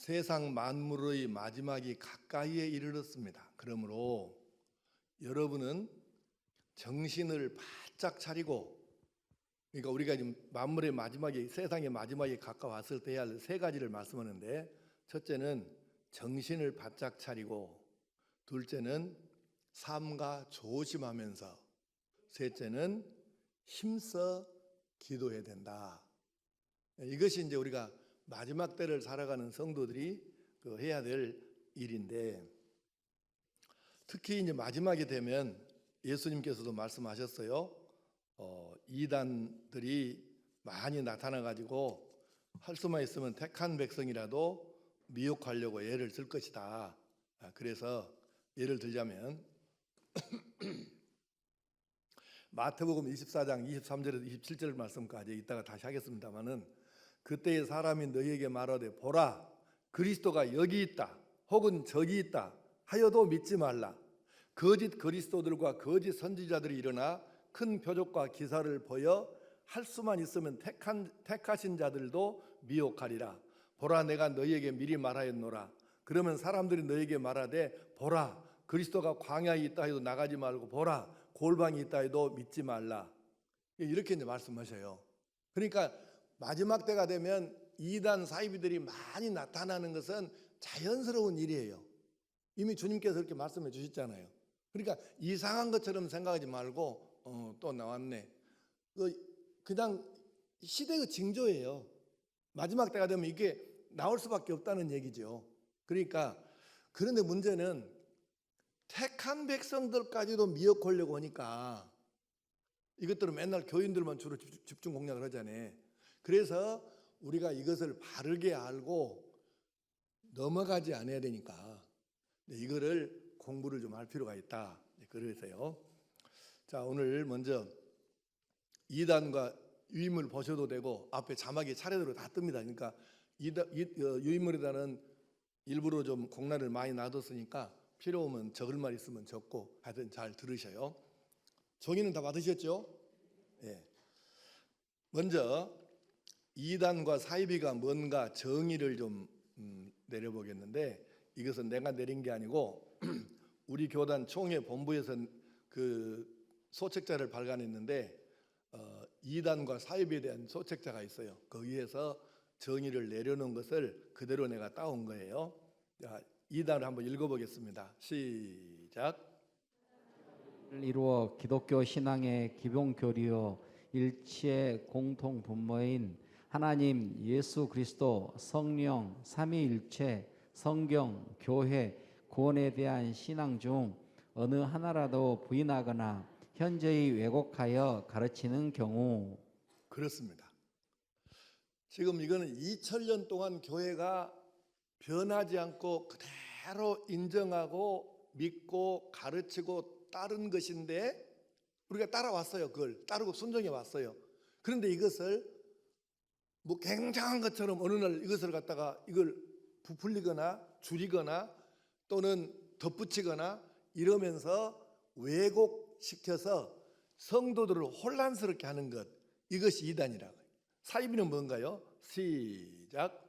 세상 만물의 마지막이 가까이에 이르렀습니다. 그러므로 여러분은 정신을 바짝 차리고, 그러니까 우리가 지금 만물의 마지막이, 세상의 마지막이 가까웠을 때 해야 할 세 가지를 말씀하는데, 첫째는 정신을 바짝 차리고, 둘째는 삼가 조심하면서, 셋째는 힘써 기도해야 된다. 이것이 이제 우리가 마지막 때를 살아가는 성도들이 해야 될 일인데, 특히 이제 마지막이 되면 예수님께서도 말씀하셨어요. 이단들이 많이 나타나 가지고 할 수만 있으면 택한 백성이라도 미혹하려고 애를 쓸 것이다. 그래서 예를 들자면 마태복음 24장 23절에서 27절 말씀까지 이따가 다시 하겠습니다마는, 그때의 사람이 너희에게 말하되 보라 그리스도가 여기 있다 혹은 저기 있다 하여도 믿지 말라. 거짓 그리스도들과 거짓 선지자들이 일어나 큰 표적과 기사를 보여 할 수만 있으면 택하신 자들도 미혹하리라. 보라 내가 너희에게 미리 말하였노라. 그러면 사람들이 너희에게 말하되 보라 그리스도가 광야에 있다 해도 나가지 말고 보라 골방이 있다 해도 믿지 말라. 이렇게 이제 말씀하셔요. 그러니까 마지막 때가 되면 이단 사이비들이 많이 나타나는 것은 자연스러운 일이에요. 이미 주님께서 그렇게 말씀해 주셨잖아요. 그러니까 이상한 것처럼 생각하지 말고 또 나왔네. 그냥 시대의 징조예요. 마지막 때가 되면 이게 나올 수밖에 없다는 얘기죠. 그러니까 그런데 문제는 택한 백성들까지도 미혹하려고 하니까 이것들은 맨날 교인들만 주로 집중 공략을 하잖아요. 그래서 우리가 이것을 바르게 알고 넘어가지 않아야 되니까 이거를 공부를 좀 할 필요가 있다. 그래서요. 자, 오늘 먼저 이단과 유인물 보셔도 되고 앞에 자막이 차례대로 다 뜹니다. 그러니까 유인물에다는 일부러 좀 공란을 많이 놔뒀으니까 필요 오면 적을 말 있으면 적고 하여튼 잘 들으셔요. 종이는 다 받으셨죠? 예. 먼저 이단과 사이비가 뭔가 정의를 좀 내려보겠는데, 이것은 내가 내린 게 아니고 우리 교단 총회 본부에서 그 소책자를 발간했는데 이단과 사이비에 대한 소책자가 있어요. 거기에서 정의를 내려놓은 것을 그대로 내가 따온 거예요. 자, 이단을 한번 읽어보겠습니다. 시작. 이루어 기독교 신앙의 기본 교리요 일체의 공통 분모인 하나님, 예수 그리스도, 성령, 삼위일체, 성경, 교회, 구원에 대한 신앙 중 어느 하나라도 부인하거나 현저히 왜곡하여 가르치는 경우. 그렇습니다. 지금 이거는 2000년 동안 교회가 변하지 않고 그대로 인정하고 믿고 가르치고 따른 것인데, 우리가 따라왔어요. 그걸 따르고 순종해 왔어요. 그런데 이것을 뭐 굉장한 것처럼 어느 날 이것을 갖다가 이걸 부풀리거나 줄이거나 또는 덧붙이거나 이러면서 왜곡시켜서 성도들을 혼란스럽게 하는 것, 이것이 이단이라고요. 사이비는 뭔가요? 시작.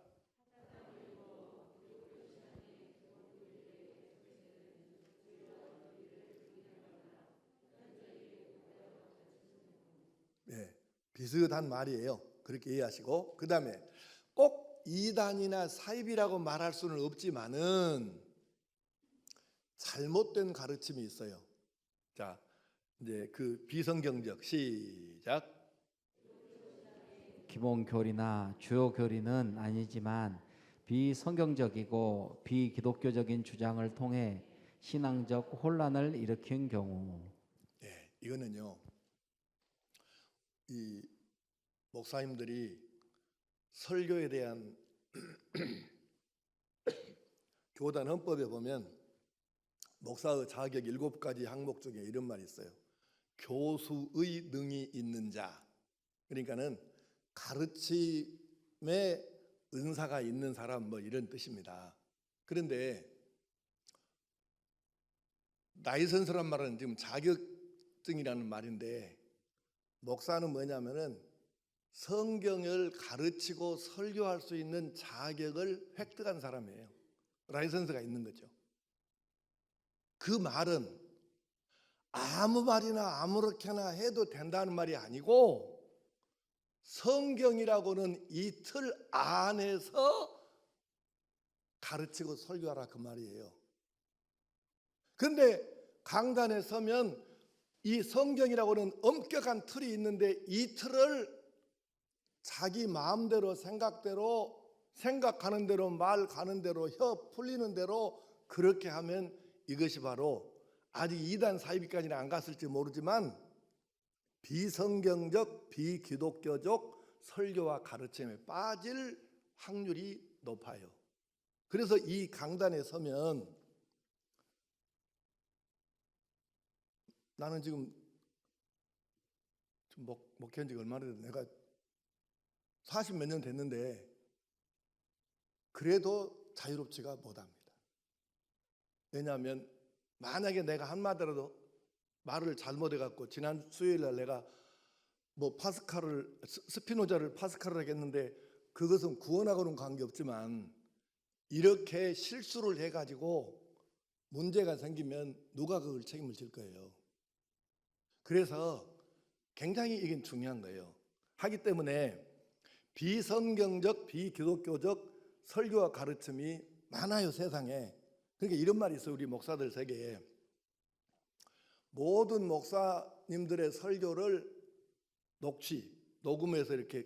네, 비슷한 말이에요. 그렇게 이해하시고, 그 다음에 꼭 이단이나 사이비라고 말할 수는 없지만은 잘못된 가르침이 있어요. 자, 이제 그 비성경적 시작. 기본 교리나 주요 교리는 아니지만 비성경적이고 비기독교적인 주장을 통해 신앙적 혼란을 일으킨 경우. 예, 이거는요, 이 목사님들이 설교에 대한 교단 헌법에 보면 목사의 자격 7가지 항목 중에 이런 말이 있어요. 교수의 능이 있는 자. 그러니까는 가르침에 은사가 있는 사람, 뭐 이런 뜻입니다. 그런데 나이선서란 말은 지금 자격증이라는 말인데, 목사는 뭐냐면은 성경을 가르치고 설교할 수 있는 자격을 획득한 사람이에요. 라이선스가 있는 거죠. 그 말은 아무 말이나 아무렇게나 해도 된다는 말이 아니고 성경이라고는 이 틀 안에서 가르치고 설교하라 그 말이에요. 그런데 강단에 서면 이 성경이라고는 엄격한 틀이 있는데 이 틀을 자기 마음대로 생각대로 생각하는 대로 말 가는 대로 혀 풀리는 대로 그렇게 하면 이것이 바로 아직 이단 사이비까지는 안 갔을지 모르지만 비성경적 비기독교적 설교와 가르침에 빠질 확률이 높아요. 그래서 이 강단에 서면 나는 지금 목회한 지가 얼마나 됐는데 내가 40 몇 년 됐는데 그래도 자유롭지가 못합니다. 왜냐하면 만약에 내가 한마디라도 말을 잘못해갖고 지난 수요일날 내가 스피노자를 파스칼을 하겠는데 그것은 구원하고는 관계없지만 이렇게 실수를 해가지고 문제가 생기면 누가 그걸 책임을 질 거예요. 그래서 굉장히 이게 중요한 거예요. 하기 때문에 비성경적 비기독교적 설교와 가르침이 많아요, 세상에. 그러니까 이런 말이 있어요, 우리 목사들 세계에. 모든 목사님들의 설교를 녹음해서 이렇게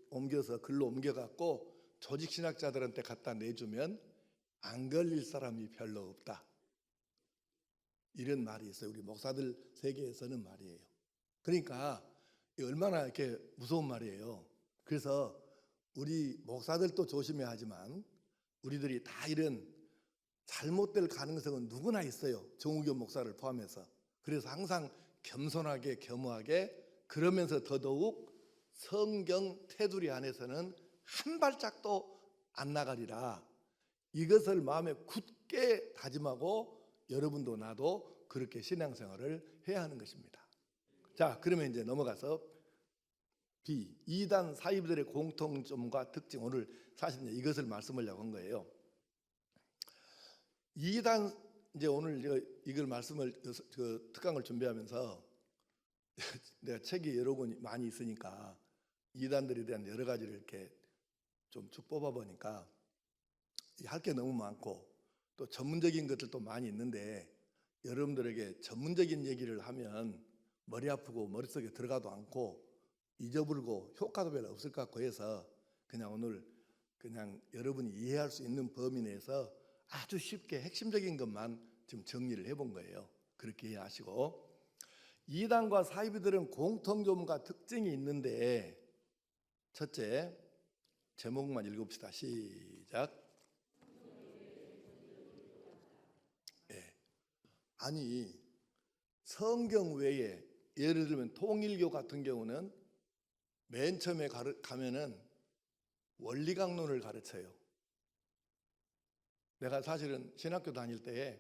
옮겨서 글로 옮겨갖고 조직 신학자들한테 갖다 내주면 안 걸릴 사람이 별로 없다. 이런 말이 있어요. 우리 목사들 세계에서는 말이에요. 그러니까 얼마나 이렇게 무서운 말이에요. 그래서 우리 목사들도 조심해야 하지만 우리들이 다 이런 잘못될 가능성은 누구나 있어요. 정우교 목사를 포함해서. 그래서 항상 겸손하게 겸허하게 그러면서 더더욱 성경 테두리 안에서는 한 발짝도 안 나가리라. 이것을 마음에 굳게 다짐하고 여러분도 나도 그렇게 신앙생활을 해야 하는 것입니다. 자, 그러면 이제 넘어가서 이단 사이비들의 공통점과 특징, 오늘 사실 이제 이것을 말씀하려고 한 거예요. 이단 이제 오늘 이걸 말씀을 특강을 준비하면서 내가 책이 여러 권이 많이 있으니까 이단들에 대한 여러 가지를 이렇게 좀 쭉 뽑아 보니까 할 게 너무 많고 또 전문적인 것들도 많이 있는데 여러분들에게 전문적인 얘기를 하면 머리 아프고 머릿속에 들어가도 않고 잊어버리고 효과도 별로 없을 것 같고 해서 그냥 오늘 그냥 여러분이 이해할 수 있는 범위 내에서 아주 쉽게 핵심적인 것만 지금 정리를 해본 거예요. 그렇게 이해하시고, 이단과 사이비들은 공통점과 특징이 있는데, 첫째, 제목만 읽읍시다. 시작. 아니, 성경 외에 예를 들면 통일교 같은 경우는 맨 처음에 가면은 원리강론을 가르쳐요. 내가 사실은 신학교 다닐 때에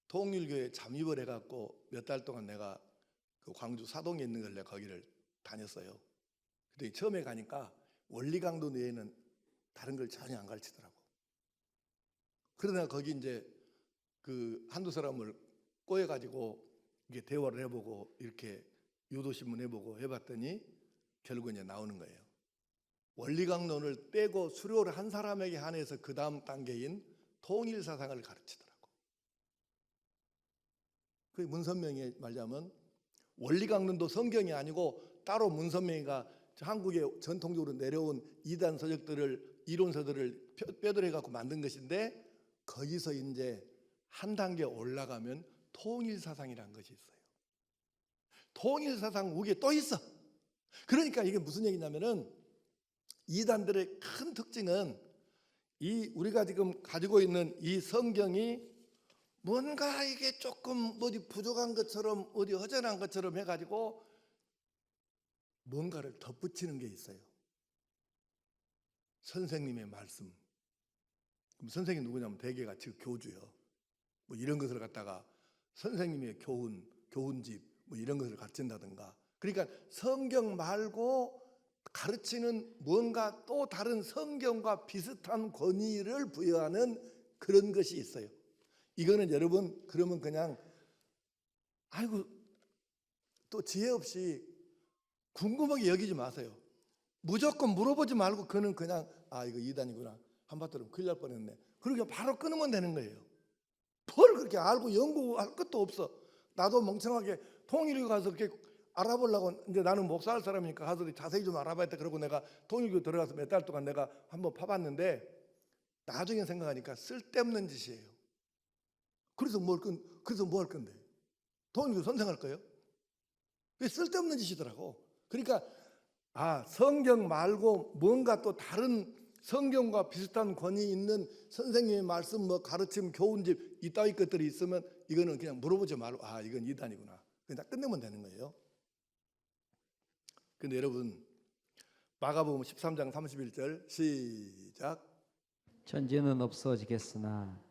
통일교에 잠입을 해갖고 몇 달 동안 내가 그 광주 사동에 있는 걸 내가 거기를 다녔어요. 근데 처음에 가니까 원리강론 외에는 다른 걸 전혀 안 가르치더라고. 그러다 거기 이제 한두 사람을 꼬여가지고 이게 대화를 해보고 이렇게 유도신문 해보고 해봤더니 결국 이제 나오는 거예요. 원리강론을 빼고 수료를 한 사람에게 한해서 그 다음 단계인 통일사상을 가르치더라고. 그 문선명이 말하자면 원리강론도 성경이 아니고 따로 문선명이가 한국에 전통적으로 내려온 이단 서적들을 이론서들을 뼈들여 갖고 만든 것인데 거기서 이제 한 단계 올라가면 통일사상이라는 것이 있어요. 통일사상 위에 또 있어. 그러니까 이게 무슨 얘기냐면은 이단들의 큰 특징은 우리가 지금 가지고 있는 이 성경이 뭔가 이게 조금 어디 부족한 것처럼 어디 허전한 것처럼 해가지고 뭔가를 덧붙이는 게 있어요. 선생님의 말씀. 그럼 선생님 누구냐면 대개가 지금 교주요. 뭐 이런 것을 갖다가 선생님의 교훈집 뭐 이런 것을 가르친다든가. 그러니까 성경 말고 가르치는 뭔가 또 다른 성경과 비슷한 권위를 부여하는 그런 것이 있어요. 이거는 여러분 그러면 그냥 아이고 또 지혜 없이 궁금하게 여기지 마세요. 무조건 물어보지 말고 그는 그냥 이거 이단이구나. 한번 들으면 큰일 날 뻔했네. 그러게 바로 끊으면 되는 거예요. 뭘 그렇게 알고 연구할 것도 없어. 나도 멍청하게 통일교 가서 그렇게 알아보려고, 이제 나는 목사할 사람이니까 가서 자세히 좀 알아봐야 돼. 그러고 내가 통일교 들어가서 몇 달 동안 내가 한번 파봤는데 나중에 생각하니까 쓸데없는 짓이에요. 그래서 뭐 할 건데? 통일교 선생할 거예요? 그게 쓸데없는 짓이더라고. 그러니까 성경 말고 뭔가 또 다른 성경과 비슷한 권위 있는 선생님의 말씀, 뭐 가르침, 교훈집 이따위 것들이 있으면 이거는 그냥 물어보지 말고 이건 이단이구나. 그냥 끝내면 되는 거예요. 근데 여러분 마가복음 13장 31절 시작. 천지는 없어지겠으나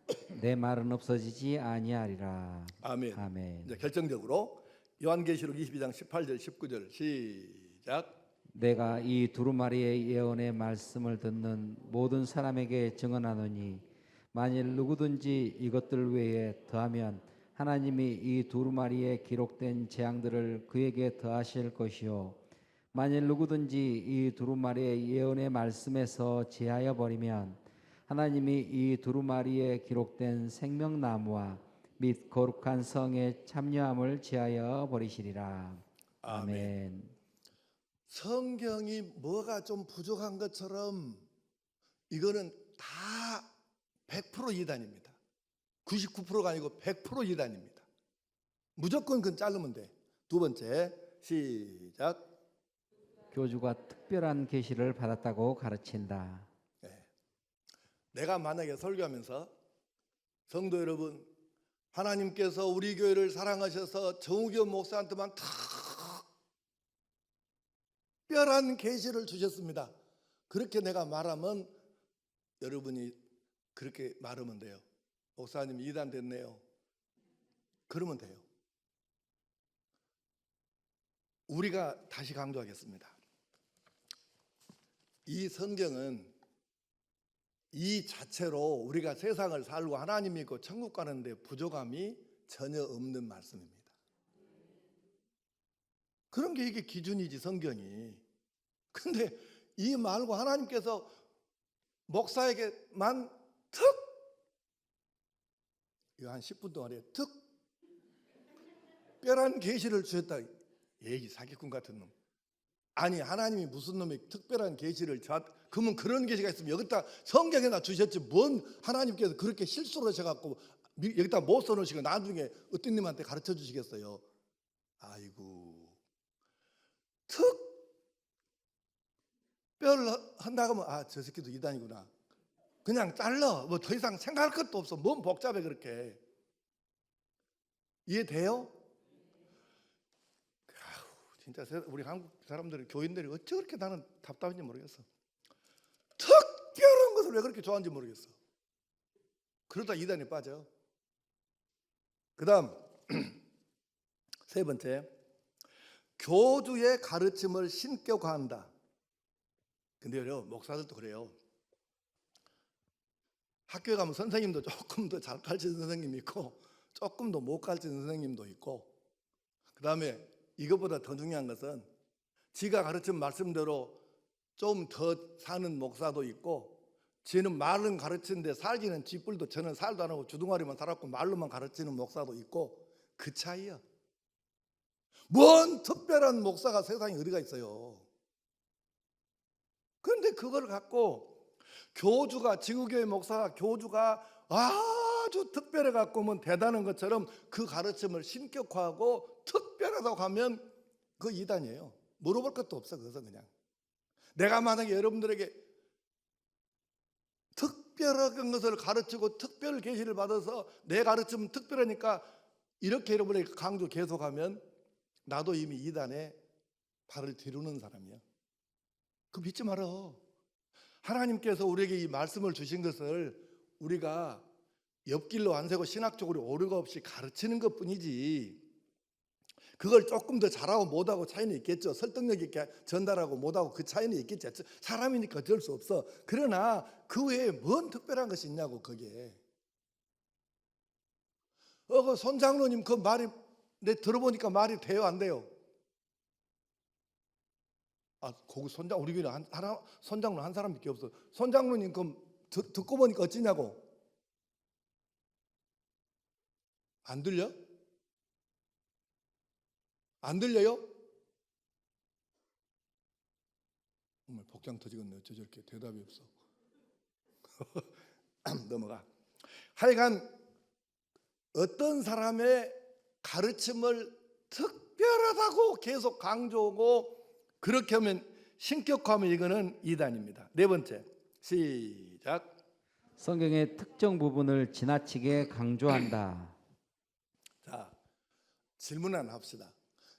내 말은 없어지지 아니하리라. 아멘. 아멘. 이제 결정적으로 요한계시록 22장 18절 19절 시작. 내가 이 두루마리의 예언의 말씀을 듣는 모든 사람에게 증언하노니 만일 누구든지 이것들 외에 더하면 하나님이 이 두루마리에 기록된 재앙들을 그에게 더하실 것이요 만일 누구든지 이 두루마리의 예언의 말씀에서 제하여 버리면 하나님이 이 두루마리에 기록된 생명나무와 및 거룩한 성의 참여함을 제하여 버리시리라. 아멘. 성경이 뭐가 좀 부족한 것처럼 이거는 다 100% 이단입니다. 99%가 아니고 100% 이단입니다. 무조건 그건 자르면 돼. 두 번째 시작. 교주가 특별한 계시를 받았다고 가르친다. 내가 만약에 설교하면서 성도 여러분, 하나님께서 우리 교회를 사랑하셔서 정우교 목사한테만 특별한 계시를 주셨습니다. 그렇게 내가 말하면 여러분이 그렇게 말하면 돼요. 목사님 이단 됐네요. 그러면 돼요. 우리가 다시 강조하겠습니다. 이 성경은 이 자체로 우리가 세상을 살고 하나님 믿고 천국 가는데 부족함이 전혀 없는 말씀입니다. 그런 게 이게 기준이지 성경이. 근데 이 말고 하나님께서 목사에게만 이거 한 10분 동안에 특별한 계시를 주셨다. 얘기 사기꾼 같은 놈. 아니 하나님이 무슨 놈의 특별한 계시를 그러면 그런 계시가 있으면 여기다 성경에다 주셨지 뭔 하나님께서 그렇게 실수를 하셔갖고 여기다 못 써놓으시고 나중에 어떤 님한테 가르쳐 주시겠어요. 아이고 특별 한다고 하면 저 새끼도 이단이구나. 그냥 잘라. 뭐 더 이상 생각할 것도 없어. 뭔 복잡해 그렇게. 이해돼요? 진짜 우리 한국 사람들이 교인들이 어째 그렇게 나는 답답한지 모르겠어. 특별한 것을 왜 그렇게 좋아하는지 모르겠어. 그러다 이단에 빠져. 그 다음 세 번째, 교주의 가르침을 신격화한다. 근데요 목사들도 그래요. 학교에 가면 선생님도 조금 더 잘 가르치는 선생님이 있고 조금 더 못 가르치는 선생님도 있고, 그 다음에 이것보다 더 중요한 것은 지가 가르친 말씀대로 좀 더 사는 목사도 있고, 지는 말은 가르치는데 살기는 쥐뿔도 저는 살도 안 하고 주둥아리만 살았고 말로만 가르치는 목사도 있고, 그 차이야. 뭔 특별한 목사가 세상에 어디가 있어요. 그런데 그걸 갖고 교주가, 지구교회 목사가 교주가 아주 특별해 갖고 뭐 대단한 것처럼 그 가르침을 신격화하고 특별하다고 하면 그거 이단이에요. 물어볼 것도 없어. 그것은 그냥 내가 만약에 여러분들에게 특별한 것을 가르치고 특별 계시를 받아서 내 가르침은 특별하니까 이렇게 여러분에게 강조 계속하면 나도 이미 이단에 발을 디루는 사람이야. 그거 믿지 말아. 하나님께서 우리에게 이 말씀을 주신 것을 우리가 옆길로 안 세고 신학적으로 오류가 없이 가르치는 것뿐이지, 그걸 조금 더 잘하고 못하고 차이는 있겠죠. 설득력 있게 전달하고 못하고 그 차이는 있겠죠. 사람이니까 어쩔 수 없어. 그러나 그 외에 뭔 특별한 것이 있냐고 거기에. 그 손장로님 그 말이 내 들어보니까 말이 돼요 안 돼요? 거기 우리 교회 손장로 한 사람밖에 없어. 손장로님 그 듣고 보니까 어찌냐고? 안 들려? 안 들려요? 정말 복장 터지겠네. 어째 저렇게 대답이 없어. 넘어가. 하여간 어떤 사람의 가르침을 특별하다고 계속 강조하고 그렇게 하면 신격화하면 이거는 이단입니다. 네 번째 시작. 성경의 특정 부분을 지나치게 강조한다. 자, 질문 하나 합시다.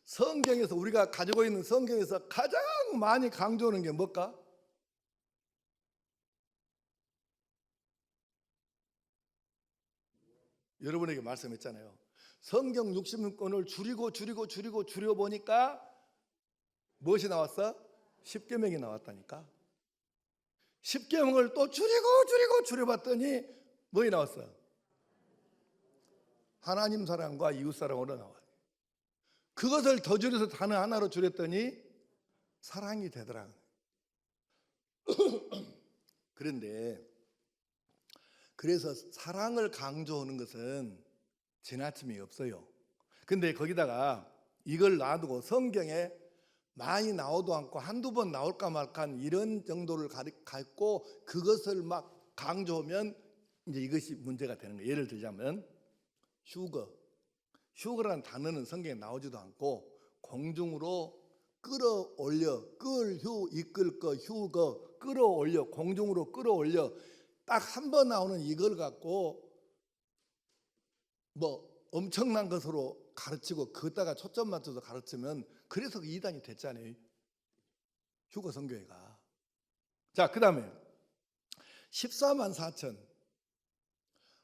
성경에서 우리가 가지고 있는 성경에서 가장 많이 강조하는 게 뭘까? 여러분에게 말씀했잖아요. 성경 66권을 줄여 보니까 무엇이 나왔어? 10계명이 나왔다니까. 10계명을 또 줄여봤더니 뭐이 나왔어? 하나님 사랑과 이웃 사랑으로 나와요. 그것을 더 줄여서 단어 하나로 줄였더니 사랑이 되더라. 그런데 그래서 사랑을 강조하는 것은 지나침이 없어요. 근데 거기다가 이걸 놔두고 성경에 많이 나오도 않고 한두 번 나올까 말까 이런 정도를 갖고 그것을 막 강조하면 이제 이것이 문제가 되는 거예요. 예를 들자면 휴거라는 단어는 성경에 나오지도 않고 공중으로 끌어올려, 이끌 거, 휴거, 끌어올려, 공중으로 끌어올려 딱 한 번 나오는 이걸 갖고 뭐 엄청난 것으로 가르치고 그것다가 초점 맞춰서 가르치면 그래서 이단이 됐잖아요. 휴거 선교회가. 자, 그 다음에 14만 4천.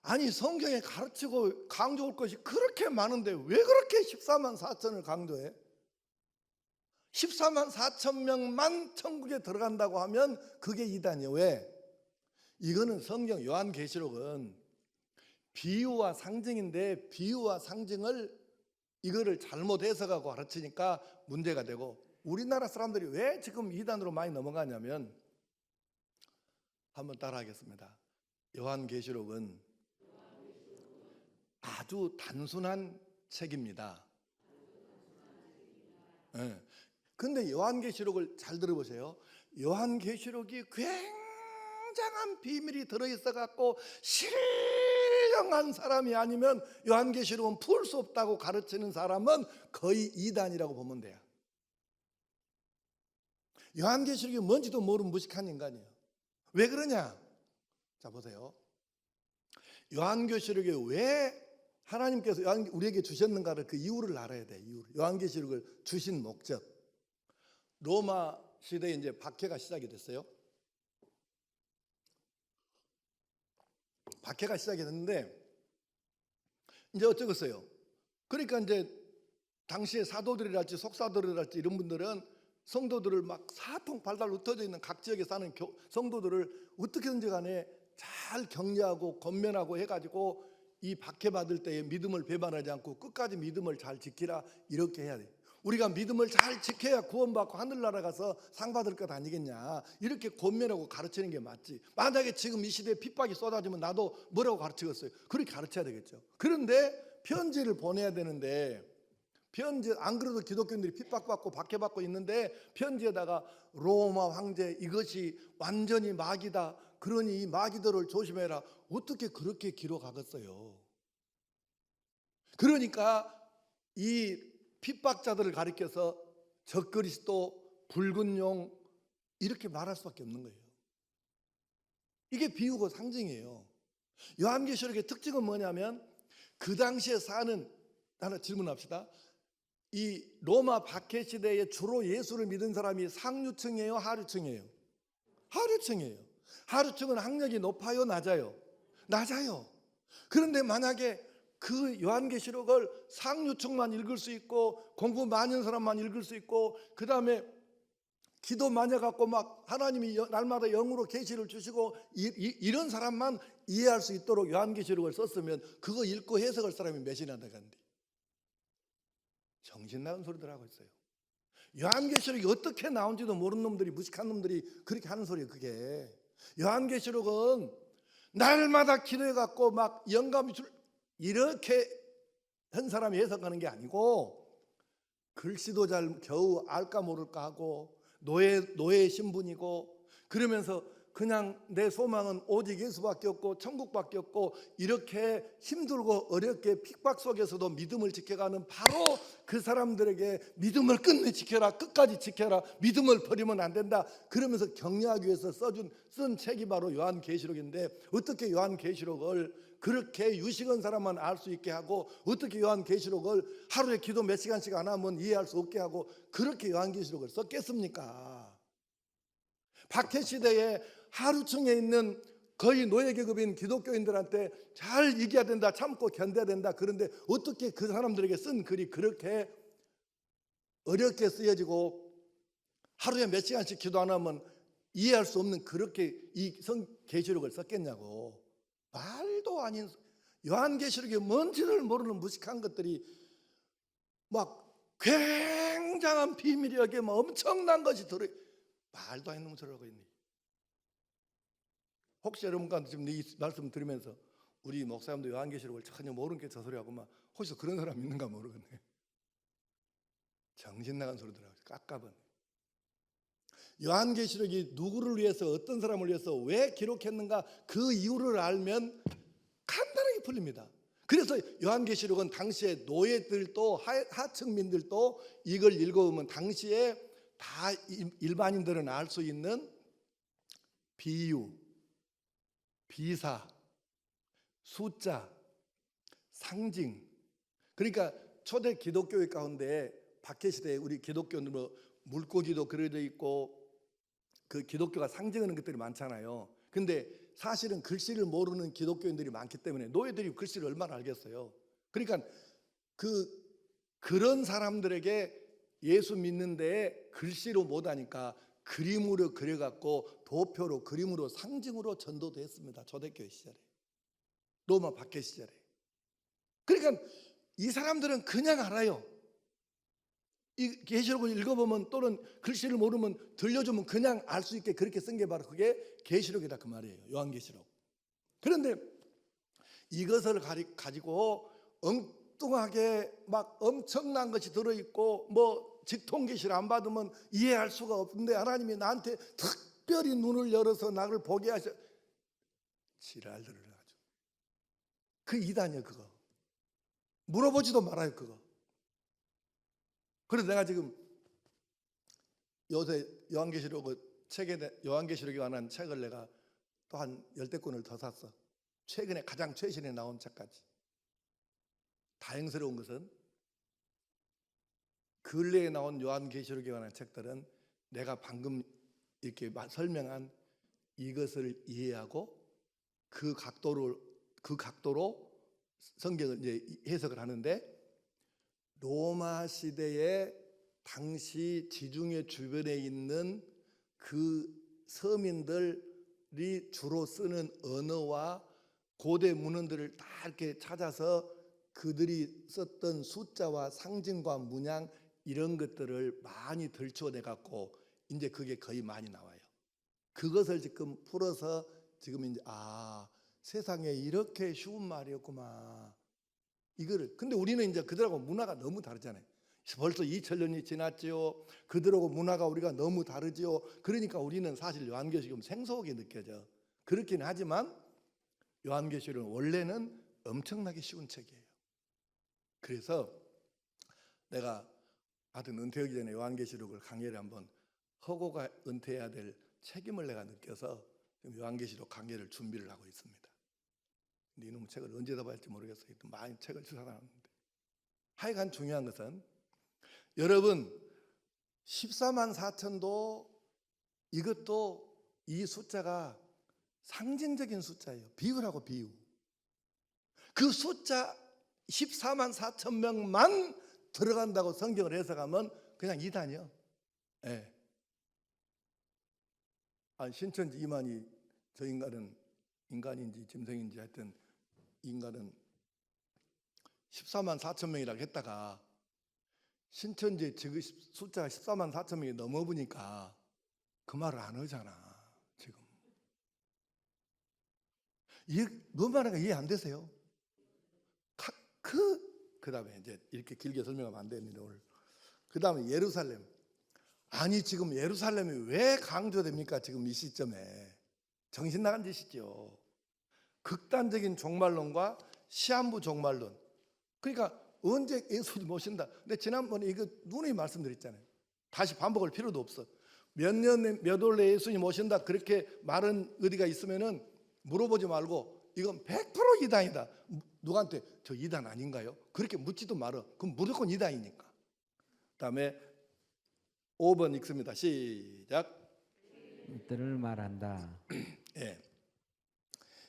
아니 성경에 가르치고 강조할 것이 그렇게 많은데 왜 그렇게 14만 4천을 강조해? 14만 4천 명만 천국에 들어간다고 하면 그게 이단이에요. 왜? 이거는 성경 요한계시록은 비유와 상징인데 비유와 상징을 이거를 잘못 해석하고 가르치니까 문제가 되고 우리나라 사람들이 왜 지금 이단으로 많이 넘어가냐면 한번 따라하겠습니다. 요한계시록은 아주 단순한 책입니다. 근데 요한계시록을 잘 들어보세요. 요한계시록이 굉장한 비밀이 들어있어 갖고 신령한 사람이 아니면 요한계시록은 풀 수 없다고 가르치는 사람은 거의 이단이라고 보면 돼요. 요한계시록이 뭔지도 모르는 무식한 인간이에요. 왜 그러냐? 자 보세요. 요한계시록에 왜 하나님께서 우리에게 주셨는가를 그 이유를 알아야 돼. 요한계시록을 주신 목적. 로마 시대에 이제 박해가 시작이 됐어요. 박해가 시작이 됐는데 이제 어쩌겠어요. 그러니까 이제 당시에 사도들이랄지 속사들이랄지 이런 분들은 성도들을 막 사통팔달 흩어져 있는 각 지역에 사는 성도들을 어떻게든지 간에 잘 격려하고 권면하고 해가지고 이 박해받을 때에 믿음을 배반하지 않고 끝까지 믿음을 잘 지키라 이렇게 해야 돼요. 우리가 믿음을 잘 지켜야 구원받고 하늘나라 가서 상 받을 것 아니겠냐 이렇게 권면하고 가르치는 게 맞지. 만약에 지금 이 시대에 핍박이 쏟아지면 나도 뭐라고 가르치겠어요? 그렇게 가르쳐야 되겠죠. 그런데 편지를 보내야 되는데 편지 안 그래도 기독교인들이 핍박받고 박해받고 있는데 편지에다가 로마 황제 이것이 완전히 마귀다. 그러니 이 마귀들을 조심해라. 어떻게 그렇게 기록하겠어요? 그러니까 이 핍박자들을 가리켜서 적그리스도, 붉은 용 이렇게 말할 수밖에 없는 거예요. 이게 비유고 상징이에요. 요한계시록의 특징은 뭐냐면 그 당시에 사는 하나 질문합시다. 이 로마 박해 시대에 주로 예수를 믿은 사람이 상류층이에요, 하류층이에요? 하류층이에요. 하류층은 학력이 높아요, 낮아요? 낮아요. 그런데 만약에 그 요한계시록을 상류층만 읽을 수 있고 공부 많은 사람만 읽을 수 있고 그 다음에 기도 많이 갖고 막 하나님이 날마다 영으로 계시를 주시고 이런 사람만 이해할 수 있도록 요한계시록을 썼으면 그거 읽고 해석할 사람이 몇이나 되겠는데 정신 나간 소리들 하고 있어요. 요한계시록이 어떻게 나온지도 모르는 놈들이, 무식한 놈들이 그렇게 하는 소리예요. 그게 요한계시록은 날마다 기도해 갖고 막 영감이 줄 이렇게 한 사람이 해석하는 게 아니고 글씨도 잘 겨우 알까 모를까 하고 노예 신분이고 그러면서 그냥 내 소망은 오직 예수밖에 없고 천국밖에 없고 이렇게 힘들고 어렵게 핍박 속에서도 믿음을 지켜가는 바로 그 사람들에게 믿음을 끝내 지켜라, 끝까지 지켜라, 믿음을 버리면 안 된다 그러면서 격려하기 위해서 쓴 책이 바로 요한계시록인데 어떻게 요한계시록을 그렇게 유식한 사람만 알 수 있게 하고 어떻게 요한계시록을 하루에 기도 몇 시간씩 안 하면 이해할 수 없게 하고 그렇게 요한계시록을 썼겠습니까? 박해시대에 하루층에 있는 거의 노예계급인 기독교인들한테 잘 이겨야 된다, 참고 견뎌야 된다. 그런데 어떻게 그 사람들에게 쓴 글이 그렇게 어렵게 쓰여지고 하루에 몇 시간씩 기도 안 하면 이해할 수 없는 그렇게 이 계시록을 썼겠냐고. 말도 아닌 요한계시록이 뭔지를 모르는 무식한 것들이 막 굉장한 비밀이 여기에 막 엄청난 것이 들어 말도 안 되는 소리를 하고 있니? 혹시 여러분과 지금 이 말씀 들으면서 우리 목사님도 요한계시록을 전혀 모르는 게 저 소리하고 막 혹시 그런 사람 있는가 모르겠네. 정신 나간 소리들 하고 깝깝은. 요한계시록이 누구를 위해서 어떤 사람을 위해서 왜 기록했는가 그 이유를 알면 간단하게 풀립니다. 그래서 요한계시록은 당시에 노예들도 하층민들도 이걸 읽어보면 당시에 다 일반인들은 알 수 있는 비유, 비사, 숫자, 상징. 그러니까 초대 기독교의 가운데 박해시대에 우리 기독교는 뭐 물고기도 그려져 있고 그 기독교가 상징하는 것들이 많잖아요. 근데 사실은 글씨를 모르는 기독교인들이 많기 때문에 노예들이 글씨를 얼마나 알겠어요. 그러니까 그런 사람들에게 예수 믿는데 글씨로 못하니까 그림으로 그려갖고 도표로 그림으로 상징으로 전도도 했습니다. 초대교회 시절에 로마 박해 시절에. 그러니까 이 사람들은 그냥 알아요. 이 계시록을 읽어보면 또는 글씨를 모르면 들려주면 그냥 알 수 있게 그렇게 쓴 게 바로 그게 계시록이다 그 말이에요. 요한계시록. 그런데 이것을 가지고 엉뚱하게 막 엄청난 것이 들어있고 뭐 직통계시를 안 받으면 이해할 수가 없는데 하나님이 나한테 특별히 눈을 열어서 나를 보게 하셔. 지랄들을 아주. 그 이단이에요 그거. 물어보지도 말아요 그거. 그래서 내가 지금 요새 요한계시록에 관한 책을 내가 또 한 10권을 더 샀어. 최근에 가장 최신에 나온 책까지. 다행스러운 것은 근래에 나온 요한계시록에 관한 책들은 내가 방금 이렇게 설명한 이것을 이해하고 그 각도로 성경을 이제 해석을 하는데 로마 시대의 당시 지중해 주변에 있는 그 서민들이 주로 쓰는 언어와 고대 문헌들을 다 이렇게 찾아서 그들이 썼던 숫자와 상징과 문양 이런 것들을 많이 들춰내 갖고 이제 그게 거의 많이 나와요. 그것을 지금 풀어서 지금 이제 세상에 이렇게 쉬운 말이었구만. 이거를 근데 우리는 이제 그들하고 문화가 너무 다르잖아요. 벌써 2000년이 지났지요. 그들하고 문화가 우리가 너무 다르지요. 그러니까 우리는 사실 요한계시록은 생소하게 느껴져. 그렇긴 하지만 요한계시록은 원래는 엄청나게 쉬운 책이에요. 그래서 내가 하여튼 은퇴하기 전에 요한계시록을 강의를 한번 허고가 은퇴해야 될 책임을 내가 느껴서 지금 요한계시록 강의를 준비를 하고 있습니다. 근데 이놈의 책을 언제 다 볼지 모르겠어요. 많이 책을 주사놨는데 하여간 중요한 것은 여러분 14만 4천도 이것도 이 숫자가 상징적인 숫자예요. 비유라고 비유. 그 숫자 14만 4천 명만 들어간다고 성경을 해석하면 그냥 이단이요. 예. 신천지 이만희 저 인간은 인간인지 짐승인지 하여튼 인간은 14만 4천 명이라고 했다가 신천지 지금 숫자가 14만 4천 명이 넘어보니까 그 말을 안 하잖아 지금. 뭔 말인가 이해 안 되세요? 그 다음에 이제 이렇게 길게 설명하면 안 됩니다 오늘. 그 다음에 예루살렘. 아니 지금 예루살렘이 왜 강조됩니까? 지금 이 시점에 정신 나간 짓이죠. 극단적인 종말론과 시한부 종말론. 그러니까 언제 예수님 오신다. 근데 지난번에 이거 누누이 말씀드렸잖아요. 다시 반복할 필요도 없어. 몇 월 내에 예수님 오신다 그렇게 말은 어디가 있으면은 물어보지 말고 이건 100% 이단이다. 누구한테 저 이단 아닌가요? 그렇게 묻지도 말어. 그럼 무조건 이단이니까. 그다음에 5번 읽습니다. 시작. 이들을 말한다. 예.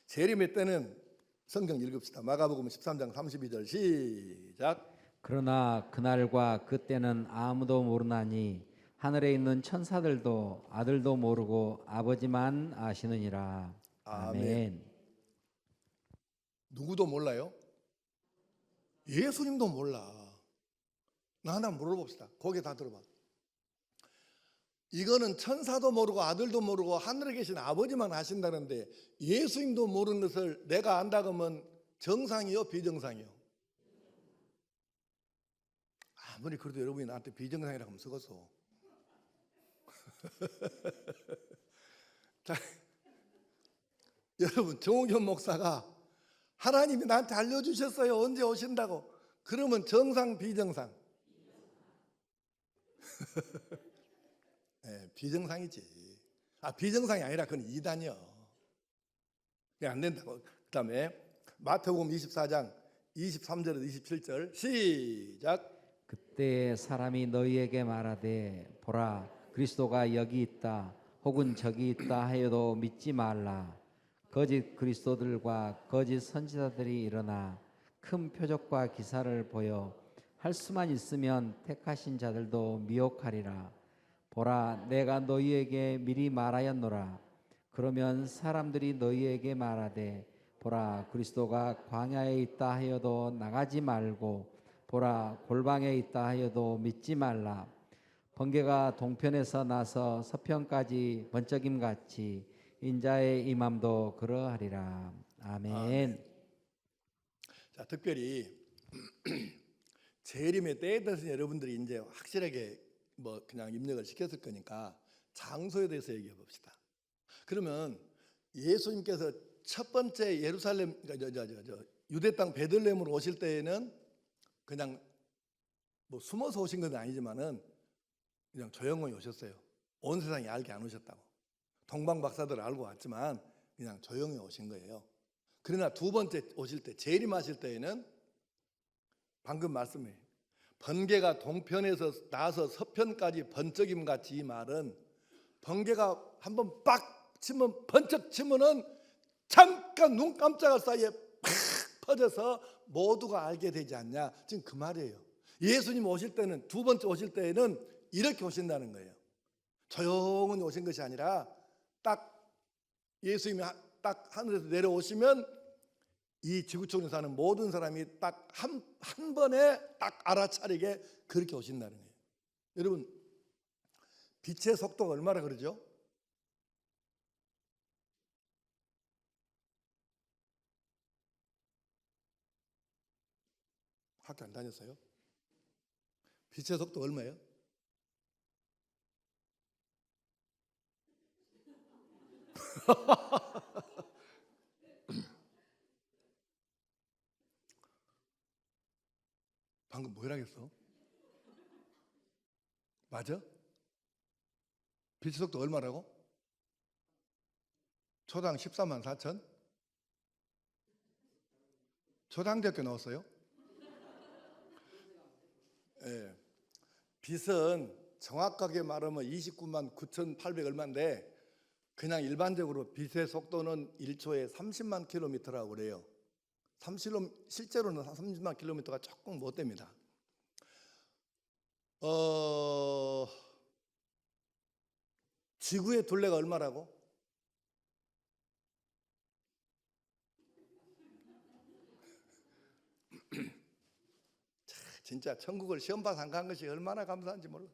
재림의 때는 성경 읽읍시다. 마가복음 13장 32절 시작. 그러나 그날과 그때는 아무도 모르나니 하늘에 있는 천사들도 아들도 모르고 아버지만 아시느니라. 아멘. 누구도 몰라요? 예수님도 몰라. 나 하나 물어봅시다. 고개 다 들어봐. 이거는 천사도 모르고 아들도 모르고 하늘에 계신 아버지만 아신다는데 예수님도 모르는 것을 내가 안다 그러면 정상이요 비정상이요? 아무리 그래도 여러분이 나한테 비정상이라고 하면 썩었어. 자, 여러분 정우겸 목사가 하나님이 나한테 알려주셨어요 언제 오신다고. 그러면 정상 비정상? 네, 비정상이지. 비정상이 아니라 그건 이단이요. 그게 안 된다고. 그 다음에 마태복음 24장 23절에서 27절 시작. 그때 사람이 너희에게 말하되 보라 그리스도가 여기 있다 혹은 저기 있다 하여도 믿지 말라. 거짓 그리스도들과 거짓 선지자들이 일어나 큰 표적과 기사를 보여 할 수만 있으면 택하신 자들도 미혹하리라. 보라 내가 너희에게 미리 말하였노라. 그러면 사람들이 너희에게 말하되 보라 그리스도가 광야에 있다 하여도 나가지 말고 보라 골방에 있다 하여도 믿지 말라. 번개가 동편에서 나서 서편까지 번쩍임 같이 인자의 임함도 그러하리라. 아멘. 자, 특별히 재림의 때에 대해서 여러분들이 이제 확실하게 뭐 그냥 입력을 시켰을 거니까 장소에 대해서 얘기해 봅시다. 그러면 예수님께서 첫 번째 예루살렘 유대 땅 베들레헴으로 오실 때에는 그냥 뭐 숨어서 오신 건 아니지만은 그냥 조용히 오셨어요. 온 세상이 알게 안 오셨다고. 동방 박사들 알고 왔지만 그냥 조용히 오신 거예요. 그러나 두 번째 오실 때 재림하실 때에는 방금 말씀해 번개가 동편에서 나서 서편까지 번쩍임 같이 이 말은 번개가 한번 빡 치면 번쩍 치면은 잠깐 눈 깜짝할 사이에 팍 퍼져서 모두가 알게 되지 않냐. 지금 그 말이에요. 예수님 오실 때는 두 번째 오실 때에는 이렇게 오신다는 거예요. 조용히 오신 것이 아니라 딱 예수님이 딱 하늘에서 내려오시면 이 지구촌에 사는 모든 사람이 딱 한 번에 딱 알아차리게 그렇게 오신다는 거예요. 여러분 빛의 속도가 얼마나 그러죠? 학교 안 다녔어요? 빛의 속도 얼마예요? 방금 뭐라겠어? 맞아? 빛의 속도 얼마라고? 초당 14만 4천? 초당대학교 나왔어요? 예. 빛은 정확하게 말하면 29만 9,800 얼마인데 그냥 일반적으로 빛의 속도는 1초에 30만 킬로미터라고 그래요. 실제로는 30만 킬로미터가 조금 못 됩니다. 지구의 둘레가 얼마라고? 진짜 천국을 시험 봐서 안 간 것이 얼마나 감사한지 몰라.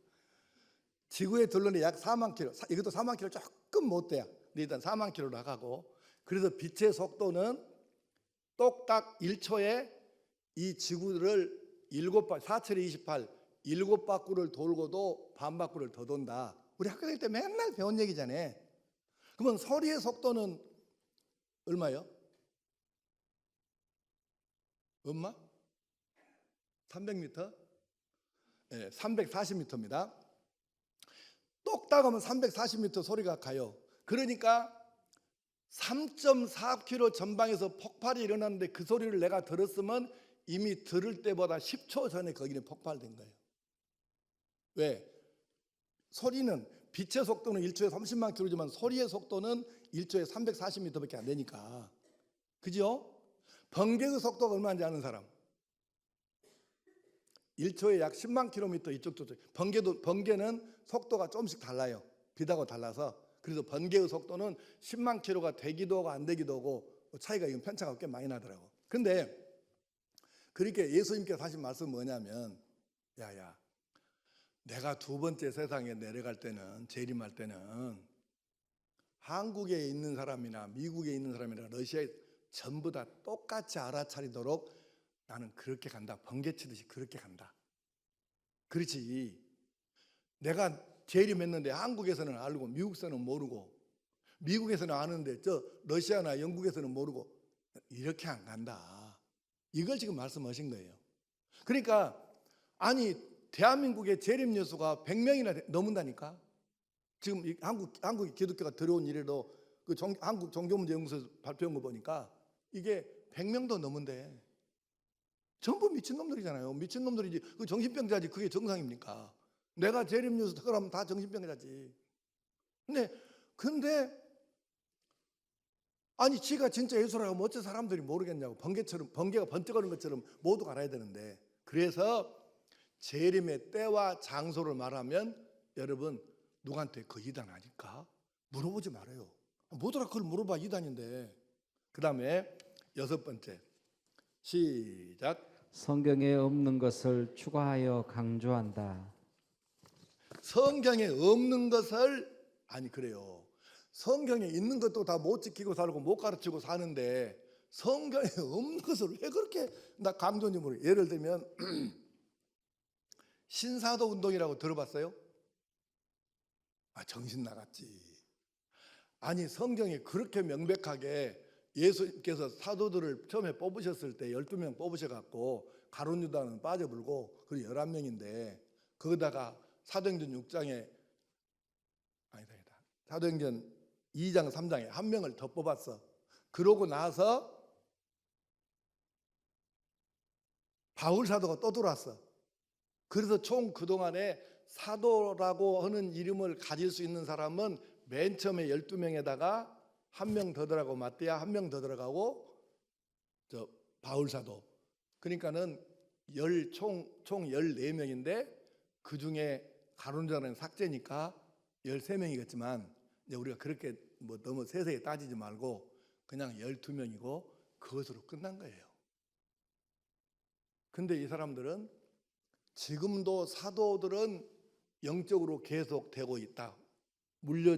지구의 둘레는 약 4만 킬로, 이것도 4만 킬로 조금 못 돼요. 근데 일단 4만 킬로 나가고, 그래서 빛의 속도는 똑딱 1초에 이 지구를 4×7 28 7바퀴를 돌고도 반바퀴를 더 돈다. 우리 학교 다닐 때 맨날 배운 얘기잖아요. 그러면 소리의 속도는 얼마요? 얼마? 300m? 네, 340m입니다. 똑딱 하면 340m 소리가 가요. 그러니까 3.4km 전방에서 폭발이 일어났는데 그 소리를 내가 들었으면 이미 들을 때보다 10초 전에 거기는 폭발된 거예요. 왜? 소리는 빛의 속도는 1초에 30만 킬로지만 소리의 속도는 1초에 340m밖에 안 되니까. 그죠? 번개의 속도가 얼마인지 아는 사람? 1초에 약 10만 킬로미터 이쪽 저쪽. 번개는 속도가 조금씩 달라요. 빛하고 달라서. 그래서 번개의 속도는 10만 킬로가 되기도 하고 안 되기도 하고 차이가 이건 편차가 꽤 많이 나더라고. 근데 그렇게 예수님께서 하신 말씀은 뭐냐면, 야야, 내가 두 번째 세상에 내려갈 때는, 재림할 때는 한국에 있는 사람이나 미국에 있는 사람이나 러시아에 전부 다 똑같이 알아차리도록 나는 그렇게 간다. 번개치듯이 그렇게 간다. 그렇지. 내가 재림했는데 한국에서는 알고 미국에서는 모르고, 미국에서는 아는데 저 러시아나 영국에서는 모르고, 이렇게 안 간다. 이걸 지금 말씀하신 거예요. 그러니까 아니 대한민국의 재림 여수가 100명이나 넘는다니까. 지금 한국 기독교가 들어온 이래로 한국 종교문제연구소에서 발표한 거 보니까 이게 100명도 넘은데 전부 미친놈들이잖아요. 미친놈들이지. 그 정신병자지. 그게 정상입니까? 내가 재림 여수 특허라면 다 정신병자지. 근데 아니 지가 진짜 예수라고 하면 어째 사람들이 모르겠냐고. 번개가 번쩍거리는 것처럼 모두가 알아야 되는데. 그래서 재림의 때와 장소를 말하면 여러분 누구한테 그 이단 아닐까? 물어보지 말아요. 뭐더라 그걸 물어봐. 이단인데. 그 다음에 6번째 시작. 성경에 없는 것을 추가하여 강조한다. 성경에 없는 것을 아니 그래요. 성경에 있는 것도 다 못 지키고 살고 못 가르치고 사는데 성경에 없는 것을 왜 그렇게 나 강조인지 모르겠어요. 예를 들면 신사도 운동이라고 들어봤어요? 정신 나갔지. 아니 성경에 그렇게 명백하게 예수님께서 사도들을 처음에 뽑으셨을 때 12명 뽑으셔갖고 가룟 유다는 빠져불고 그리고 11명인데 거기다가 사도행전 6장에 사도행전 2장 3장에 한 명을 더 뽑았어. 그러고 나서 바울 사도가 또 들어왔어. 그래서 총 그동안에 사도라고 하는 이름을 가질 수 있는 사람은 맨 처음에 12명에다가 한 명 더 들어가고 마띠아 한 명 더 들어가고 저 바울 사도. 그러니까는 총 14명인데 그 중에 가룟유다는 삭제니까 13명이겠지만 우리가 그렇게 뭐 너무 세세히 따지지 말고 그냥 12명이고 그것으로 끝난 거예요. 근데 이 사람들은 지금도 사도들은 영적으로 계속되고 있다.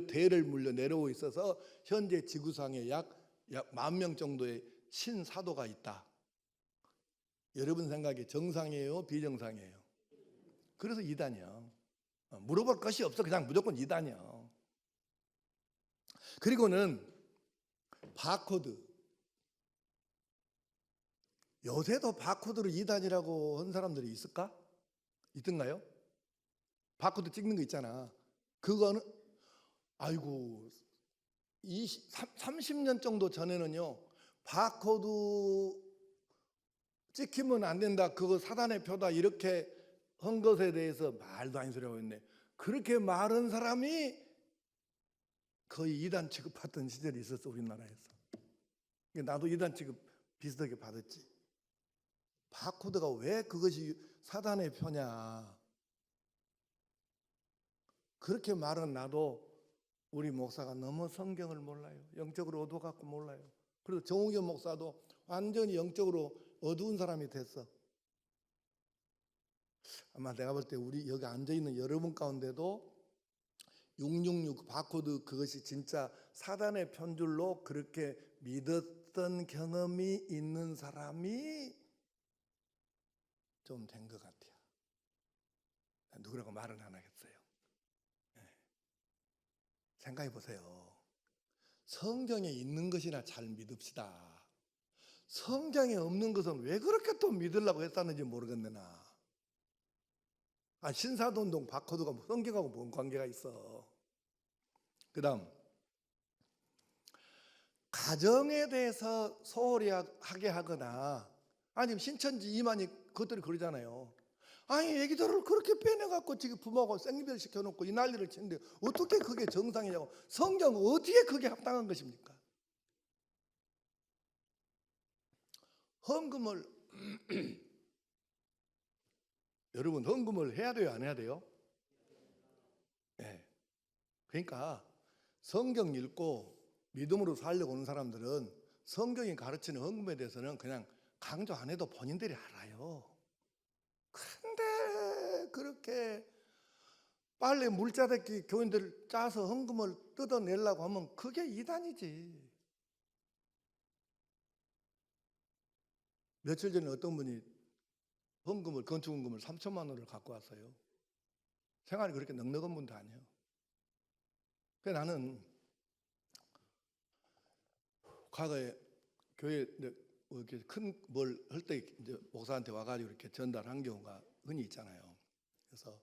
대를 물려 내려오고 있어서 현재 지구상에 약 10,000명 정도의 신사도가 있다. 여러분 생각에 정상이에요? 비정상이에요? 그래서 이단이요. 물어볼 것이 없어. 그냥 무조건 이단이요. 그리고는 바코드. 요새도 바코드로 이단이라고 한 사람들이 있을까? 있던가요? 바코드 찍는 거 있잖아. 그거는 아이고 30년 정도 전에는요. 바코드 찍히면 안 된다. 그거 사단의 표다. 이렇게 한 것에 대해서 말도 아닌 소리라고 했네. 그렇게 말한 사람이 거의 이단 취급받던 시절이 있었어. 우리나라에서. 나도 이단 취급 비슷하게 받았지. 바코드가 왜 그것이 사단의 표냐? 그렇게 말은 나도 우리 목사가 너무 성경을 몰라요. 영적으로 어두워갖고 몰라요. 그래서 정우겸 목사도 완전히 영적으로 어두운 사람이 됐어. 아마 내가 볼 때 우리 여기 앉아있는 여러분 가운데도 666 바코드 그것이 진짜 사단의 편줄로 그렇게 믿었던 경험이 있는 사람이 좀 된 것 같아요. 누구라고 말은 안 하겠어요. 생각해 보세요. 성경에 있는 것이나 잘 믿읍시다. 성경에 없는 것은 왜 그렇게 또 믿으려고 했었는지 모르겠네 나. 신사동동 바코드가 성경하고 뭔 관계가 있어. 그 다음 가정에 대해서 소홀히 하게 하거나 아니면 신천지 이만희 그것들이 그러잖아요. 아니 애기들을 그렇게 빼내갖고 지금 부모하고 생리별 시켜놓고 이 난리를 치는데 어떻게 그게 정상이냐고. 성경은 어떻게 그게 합당한 것입니까? 헌금을 여러분 헌금을 해야 돼요 안 해야 돼요? 네. 그러니까 성경 읽고 믿음으로 살려고 오는 사람들은 성경이 가르치는 헌금에 대해서는 그냥 강조 안 해도 본인들이 알아요. 그런데 그렇게 빨래 물자대기 교인들 짜서 헌금을 뜯어내려고 하면 그게 이단이지. 며칠 전에 어떤 분이 헌금을 건축헌금을 3천만 원을 갖고 왔어요. 생활이 그렇게 넉넉한 분도 아니에요. 그래서 나는 과거에 교회 이렇게 큰 뭘 할 때 이제 목사한테 와가지고 이렇게 전달한 경우가 흔히 있잖아요. 그래서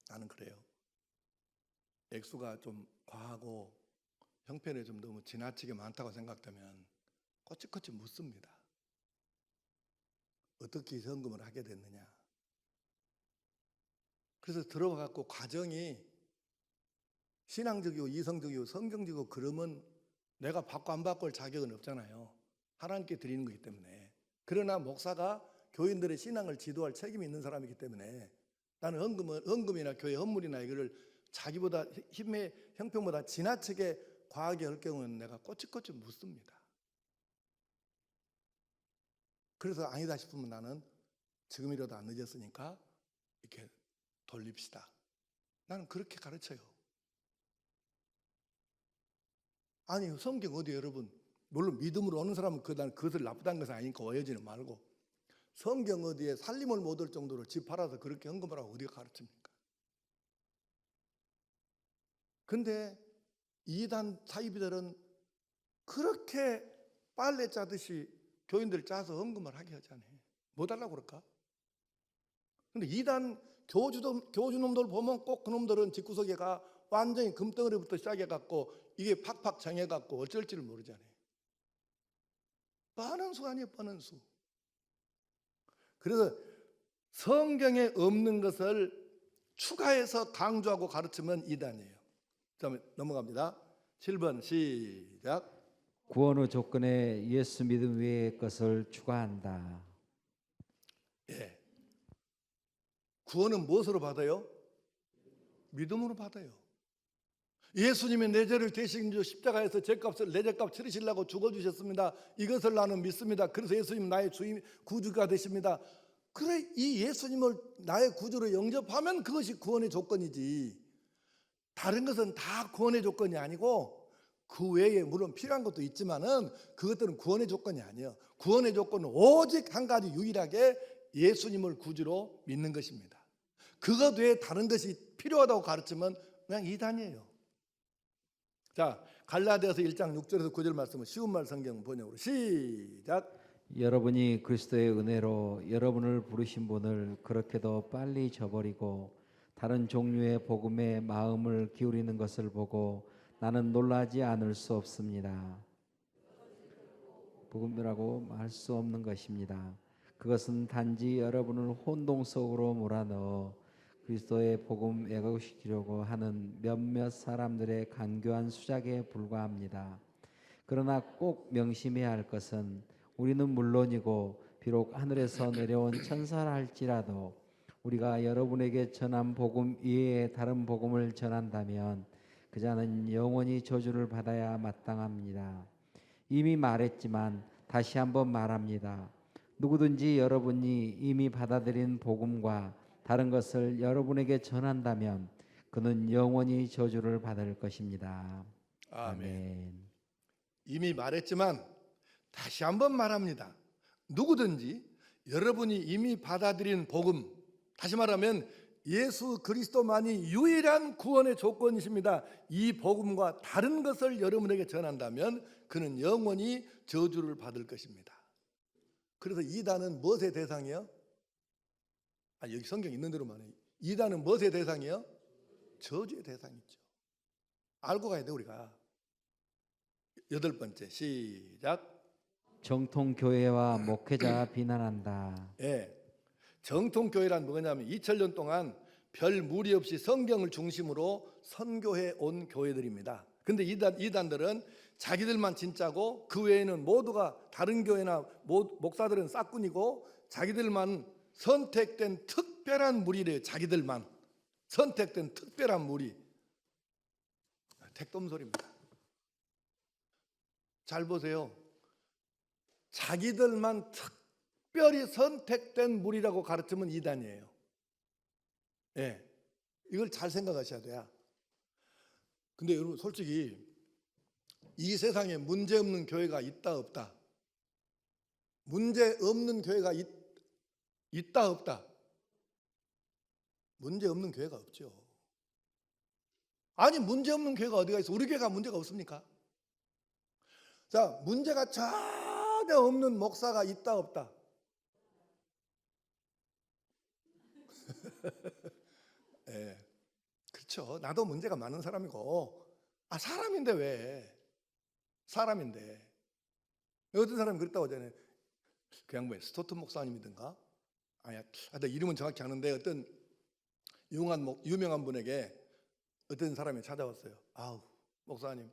나는 그래요. 액수가 좀 과하고 형편에 좀 너무 지나치게 많다고 생각되면 꼬치꼬치 묻습니다. 어떻게 헌금을 하게 됐느냐. 그래서 들어가갖고 과정이 신앙적이고 이성적이고 성경적이고 그러면 내가 받고 안 받고 할 자격은 없잖아요. 하나님께 드리는 거기 때문에. 그러나 목사가 교인들의 신앙을 지도할 책임이 있는 사람이기 때문에 나는 헌금이나 교회 헌물이나 이거를 자기보다 힘의 형편보다 지나치게 과하게 할 경우는 내가 꼬치꼬치 묻습니다. 그래서 아니다 싶으면 나는 지금이라도 안 늦었으니까 이렇게 돌립시다. 나는 그렇게 가르쳐요. 아니 성경 어디 여러분 물론 믿음으로 오는 사람은 그것을 나쁘다는 것은 아니니까 오해지는 말고 성경 어디에 살림을 못 얻을 정도로 집 팔아서 그렇게 헌금하라고 어디가 가르칩니까? 근데 이단 사이비들은 그렇게 빨래 짜듯이 교인들 짜서 헌금을 하게 하잖아요. 뭐 달라고 그럴까? 근데 이단 교주놈들 보면 꼭 그놈들은 집구석에가 완전히 금덩어리부터 시작해갖고 이게 팍팍 정해갖고 어쩔지를 모르잖아요. 뻔한 수 아니에요, 뻔한 수. 그래서 성경에 없는 것을 추가해서 강조하고 가르치면 이단이에요. 다음에 넘어갑니다. 7번 시작. 구원의 조건에 예수 믿음 외의 것을 추가한다. 예. 구원은 무엇으로 받아요? 믿음으로 받아요. 예수님이 내 죄를 대신 십자가에서 내 죄값 치르시려고 죽어주셨습니다. 이것을 나는 믿습니다. 그래서 예수님 나의 주임 구주가 되십니다. 그래 이 예수님을 나의 구주로 영접하면 그것이 구원의 조건이지. 다른 것은 다 구원의 조건이 아니고 그 외에 물론 필요한 것도 있지만은 그것들은 구원의 조건이 아니에요. 구원의 조건은 오직 한 가지 유일하게 예수님을 구주로 믿는 것입니다. 그것 외에 다른 것이 필요하다고 가르치면 그냥 이단이에요. 자, 갈라디아서 1장 6절에서 9절 말씀은 쉬운 말 성경 번역으로 시작. 여러분이 그리스도의 은혜로 여러분을 부르신 분을 그렇게도 빨리 저버리고 다른 종류의 복음에 마음을 기울이는 것을 보고 나는 놀라지 않을 수 없습니다. 복음이라고 할 수 없는 것입니다. 그것은 단지 여러분을 혼동 속으로 몰아넣어 그리스도의 복음 왜곡시키려고 하는 몇몇 사람들의 간교한 수작에 불과합니다. 그러나 꼭 명심해야 할 것은 우리는 물론이고 비록 하늘에서 내려온 천사라 할지라도 우리가 여러분에게 전한 복음 이외에 다른 복음을 전한다면 그 자는 영원히 저주를 받아야 마땅합니다. 이미 말했지만 다시 한번 말합니다. 누구든지 여러분이 이미 받아들인 복음과 다른 것을 여러분에게 전한다면 그는 영원히 저주를 받을 것입니다. 아멘. 이미 말했지만 다시 한번 말합니다. 누구든지 여러분이 이미 받아들인 복음, 다시 말하면 예수 그리스도만이 유일한 구원의 조건이십니다. 이 복음과 다른 것을 여러분에게 전한다면 그는 영원히 저주를 받을 것입니다. 그래서 이단은 무엇의 대상이요? 여기 성경 있는 대로만 해요. 이단은 무엇의 대상이요? 저주의 대상이죠. 알고 가야 돼 우리가. 8번째 시작. 정통교회와 목회자 비난한다. 정통교회란 뭐냐면 2000년 동안 별 무리 없이 성경을 중심으로 선교해 온 교회들입니다. 근데 이단들은 자기들만 진짜고 그 외에는 모두가 다른 교회나 목사들은 싹군이고 자기들만 선택된 특별한 무리래요. 자기들만 선택된 특별한 무리. 택돔소리입니다. 잘 보세요. 자기들만 특별히 선택된 무리라고 가르치면 이단이에요. 이걸 잘 생각하셔야 돼요. 근데 여러분 솔직히 이 세상에 문제 없는 교회가 있다 없다? 문제 없는 교회가 있다 없다? 문제 없는 교회가 없죠. 아니 문제 없는 교회가 어디가 있어? 우리 교회가 문제가 없습니까? 자, 문제가 전혀 없는 목사가 있다 없다? 그렇죠. 나도 문제가 많은 사람이고 사람인데 왜? 사람인데 어떤 사람이 그랬다고 하잖아요. 그 양반이 스토튼 목사님이든가 하여튼 이름은 정확히 아는데 어떤 유명한 분에게 어떤 사람이 찾아왔어요. 목사님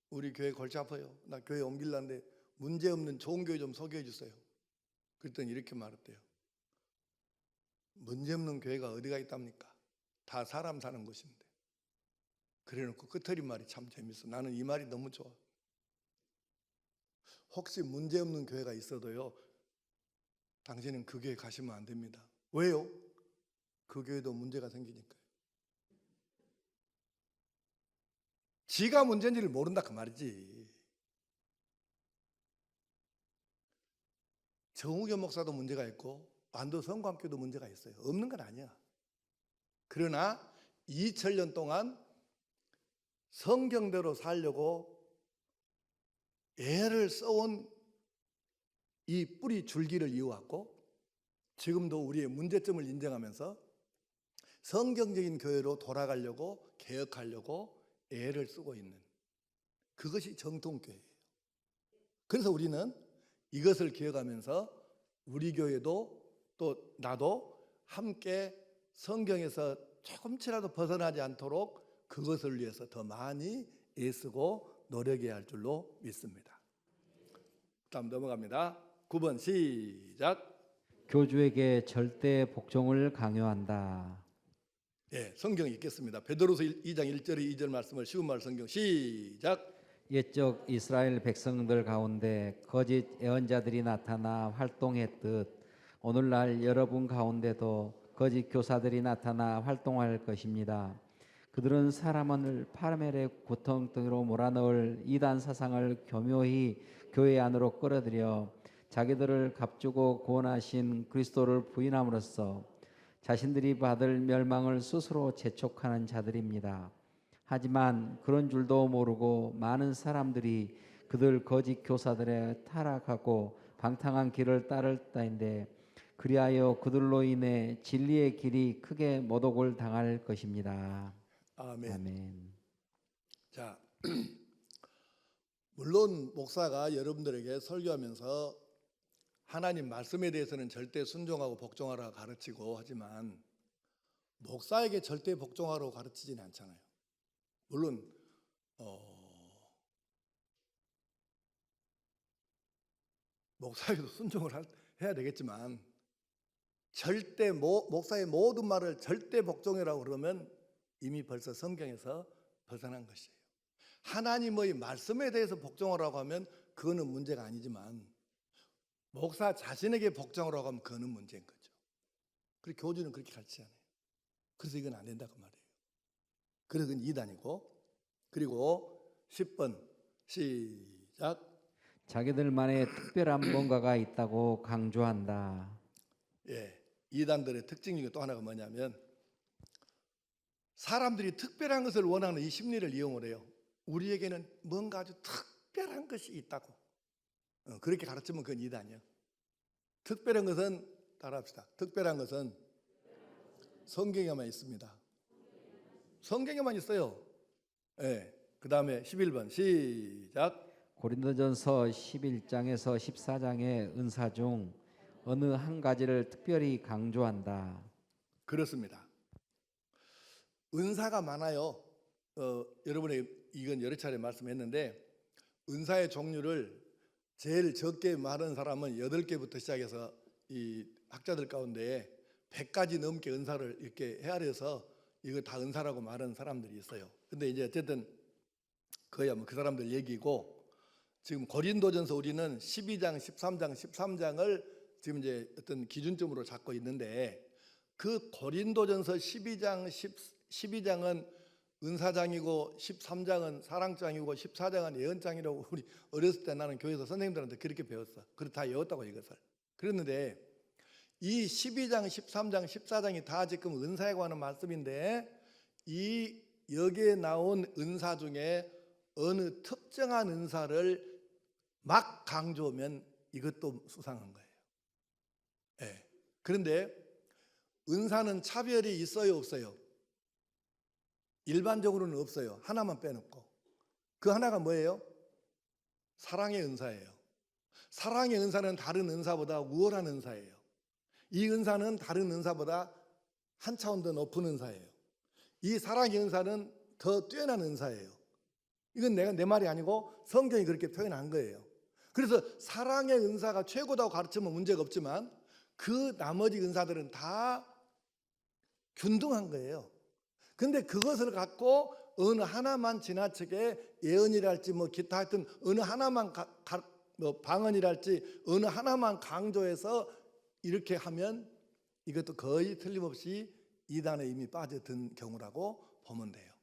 우리 교회 골치 아파요. 나 교회 옮길라는데 문제 없는 좋은 교회 좀 소개해 주세요. 그랬더니 이렇게 말했대요. 문제 없는 교회가 어디가 있답니까? 다 사람 사는 곳인데. 그래놓고 끝터린 말이 참 재밌어. 나는 이 말이 너무 좋아. 혹시 문제 없는 교회가 있어도요, 당신은 그 교회 가시면 안 됩니다. 왜요? 그 교회도 문제가 생기니까요. 지가 문제인지를 모른다 그 말이지. 정우교 목사도 문제가 있고 완도 성광교도 문제가 있어요. 없는 건 아니야. 그러나 2000년 동안 성경대로 살려고 애를 써온 이 뿌리 줄기를 이어왔고 지금도 우리의 문제점을 인정하면서 성경적인 교회로 돌아가려고 개혁하려고 애를 쓰고 있는 그것이 정통교회예요. 그래서 우리는 이것을 기억하면서 우리 교회도 또 나도 함께 성경에서 조금치라도 벗어나지 않도록 그것을 위해서 더 많이 애쓰고 노력해야 할 줄로 믿습니다. 다음 넘어갑니다. 9번 시작. 교주에게 절대 복종을 강요한다. 성경 읽겠습니다. 베드로서 2장 1절 2절 말씀을 쉬운 말 성경 시작. 옛적 이스라엘 백성들 가운데 거짓 예언자들이 나타나 활동했듯 오늘날 여러분 가운데도 거짓 교사들이 나타나 활동할 것입니다. 그들은 사람을 파라멜의 구덩이로 몰아넣을 이단 사상을 교묘히 교회 안으로 끌어들여 자기들을 값주고 구원하신 그리스도를 부인함으로써 자신들이 받을 멸망을 스스로 재촉하는 자들입니다. 하지만 그런 줄도 모르고 많은 사람들이 그들 거짓 교사들의 타락하고 방탕한 길을 따를 따인데 그리하여 그들로 인해 진리의 길이 크게 모독을 당할 것입니다. 아멘. 자, 물론 목사가 여러분들에게 설교하면서 하나님 말씀에 대해서는 절대 순종하고 복종하라 가르치고 하지만 목사에게 절대 복종하라고 가르치지는 않잖아요. 물론 목사에게도 해야 되겠지만 절대 목사의 모든 말을 절대 복종이라고 그러면 이미 벌써 성경에서 벗어난 것이에요. 하나님의 말씀에 대해서 복종하라고 하면 그거는 문제가 아니지만 목사 자신에게 복종하라고 하면 그거는 문제인 거죠. 그리고 교주는 그렇게 가르치지 않아요. 그래서 이건 안 된다고 말해요. 그래서 그건 이단이고. 그리고 10번 시작. 자기들만의 특별한 뭔가가 있다고 강조한다. 예, 이단들의 특징 중에 또 하나가 뭐냐면 사람들이 특별한 것을 원하는 이 심리를 이용을 해요. 우리에게는 뭔가 아주 특별한 것이 있다고. 그렇게 가르치면 그건 이단이에요. 특별한 것은 따라합시다. 특별한 것은 성경에만 있습니다. 성경에만 있어요. 예. 그 다음에 11번 시작. 고린도전서 11장에서 14장의 은사 중 어느 한 가지를 특별히 강조한다. 그렇습니다. 은사가 많아요. 여러분이 이건 여러 차례 말씀했는데 은사의 종류를 제일 적게 말하는 사람은 8개부터 시작해서 이 학자들 가운데 100가지 넘게 은사를 이렇게 헤아려서 이거 다 은사라고 말하는 사람들이 있어요. 근데 이제 어쨌든 그야 뭐 그 사람들 얘기고 지금 고린도전서 우리는 12장, 13장, 13장을 지금 이제 어떤 기준점으로 잡고 있는데 그 고린도전서 12장은 은사장이고 13장은 사랑장이고 14장은 예언장이라고 우리 어렸을 때 나는 교회에서 선생님들한테 그렇게 배웠어. 그렇게 다 외웠다고 이것을. 그랬는데 이 12장, 13장, 14장이 다 지금 은사에 관한 말씀인데 이 여기에 나온 은사 중에 어느 특정한 은사를 막 강조하면 이것도 수상한 거예요. 예. 그런데 은사는 차별이 있어요, 없어요? 일반적으로는 없어요. 하나만 빼놓고. 그 하나가 뭐예요? 사랑의 은사예요. 사랑의 은사는 다른 은사보다 우월한 은사예요. 이 은사는 다른 은사보다 한 차원 더 높은 은사예요. 이 사랑의 은사는 더 뛰어난 은사예요. 이건 내 말이 아니고 성경이 그렇게 표현한 거예요. 그래서 사랑의 은사가 최고다고 가르치면 문제가 없지만 그 나머지 은사들은 다 균등한 거예요. 근데 그것을 갖고 어느 하나만 지나치게 예언이랄지 뭐 기타 하여튼 어느 하나만 뭐 방언이랄지 어느 하나만 강조해서 이렇게 하면 이것도 거의 틀림없이 이단에 이미 빠져든 경우라고 보면 돼요.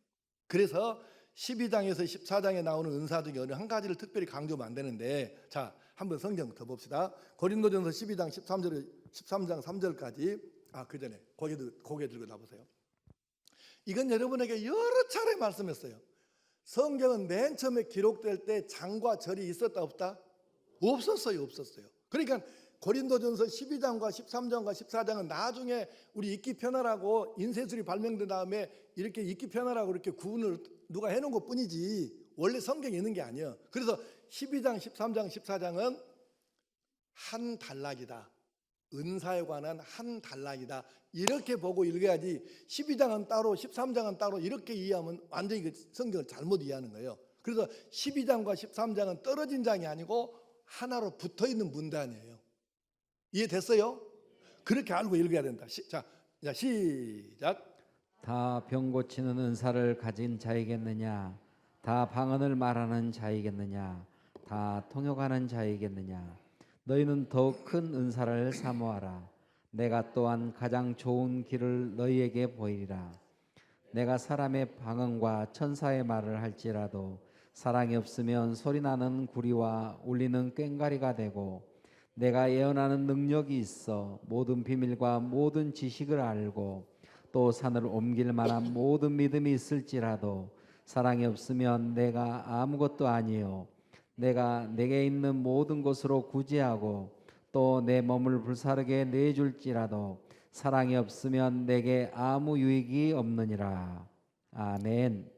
그래서 12장에서 14장에 나오는 은사 중에 어느 한 가지를 특별히 강조하면 안 되는데 자, 한번 성경 더 봅시다. 고린도전서 12장 13장 3절까지 그 전에 고개 들고 나보세요. 이건 여러분에게 여러 차례 말씀했어요. 성경은 맨 처음에 기록될 때 장과 절이 있었다 없다? 없었어요. 그러니까 고린도전서 12장과 13장과 14장은 나중에 우리 읽기 편하라고 인쇄술이 발명된 다음에 이렇게 읽기 편하라고 이렇게 구분을 누가 해놓은 것 뿐이지 원래 성경에 있는 게 아니에요. 그래서 12장, 13장, 14장은 한 단락이다. 은사에 관한 한 단락이다. 이렇게 보고 읽어야지 12장은 따로 13장은 따로 이렇게 이해하면 완전히 그 성경을 잘못 이해하는 거예요. 그래서 12장과 13장은 떨어진 장이 아니고 하나로 붙어있는 문단이에요. 이해됐어요? 그렇게 알고 읽어야 된다. 자, 시작. 다 병 고치는 은사를 가진 자이겠느냐? 다 방언을 말하는 자이겠느냐? 다 통역하는 자이겠느냐? 너희는 더욱 큰 은사를 사모하라. 내가 또한 가장 좋은 길을 너희에게 보이리라. 내가 사람의 방언과 천사의 말을 할지라도 사랑이 없으면 소리나는 구리와 울리는 꽹과리가 되고 내가 예언하는 능력이 있어 모든 비밀과 모든 지식을 알고 또 산을 옮길 만한 모든 믿음이 있을지라도 사랑이 없으면 내가 아무것도 아니요 내가 내게 있는 모든 것으로 구제하고 또 내 몸을 불사르게 내줄지라도 사랑이 없으면 내게 아무 유익이 없느니라. 아멘.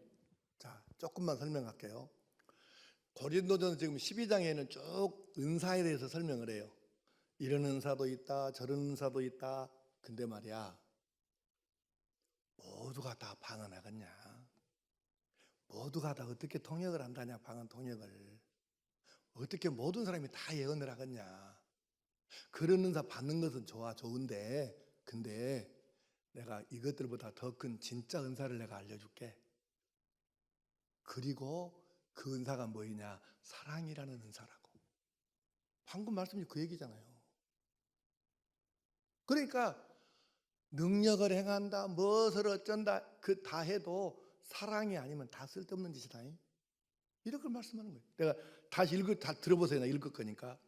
자, 조금만 설명할게요. 고린도전 지금 12장에는 쭉 은사에 대해서 설명을 해요. 이런 은사도 있다, 저런 은사도 있다. 근데 말이야, 모두가 다 방언하겠냐? 모두가 다 어떻게 통역을 한다냐? 방언 통역을. 어떻게 모든 사람이 다 예언을 하겠냐. 그런 은사 받는 것은 좋은데, 근데 내가 이것들보다 더 큰 진짜 은사를 내가 알려줄게. 그리고 그 은사가 뭐이냐? 사랑이라는 은사라고. 방금 말씀이 그 얘기잖아요. 그러니까 능력을 행한다, 무엇을 어쩐다, 그 다 해도 사랑이 아니면 다 쓸데없는 짓이다. 이렇게 말씀하는 거예요. 내가 다 들어보세요. 내가 읽을 거니까.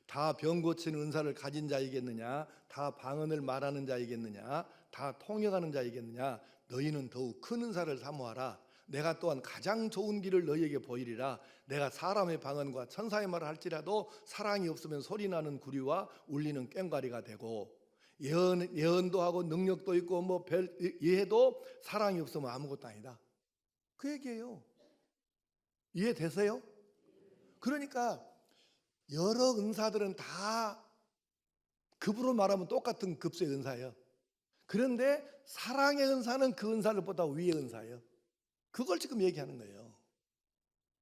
다 병 고치는 은사를 가진 자이겠느냐? 다 방언을 말하는 자이겠느냐? 다 통역하는 자이겠느냐? 너희는 더욱 큰 은사를 사모하라. 내가 또한 가장 좋은 길을 너희에게 보이리라. 내가 사람의 방언과 천사의 말을 할지라도 사랑이 없으면 소리나는 구리와 울리는 꽹과리가 되고, 예언도 하고 능력도 있고 뭐 별 이해도 사랑이 없으면 아무것도 아니다. 그 얘기예요. 이해되세요? 그러니까 여러 은사들은 다 급으로 말하면 똑같은 급수의 은사예요. 그런데 사랑의 은사는 그 은사들보다 위의 은사예요. 그걸 지금 얘기하는 거예요.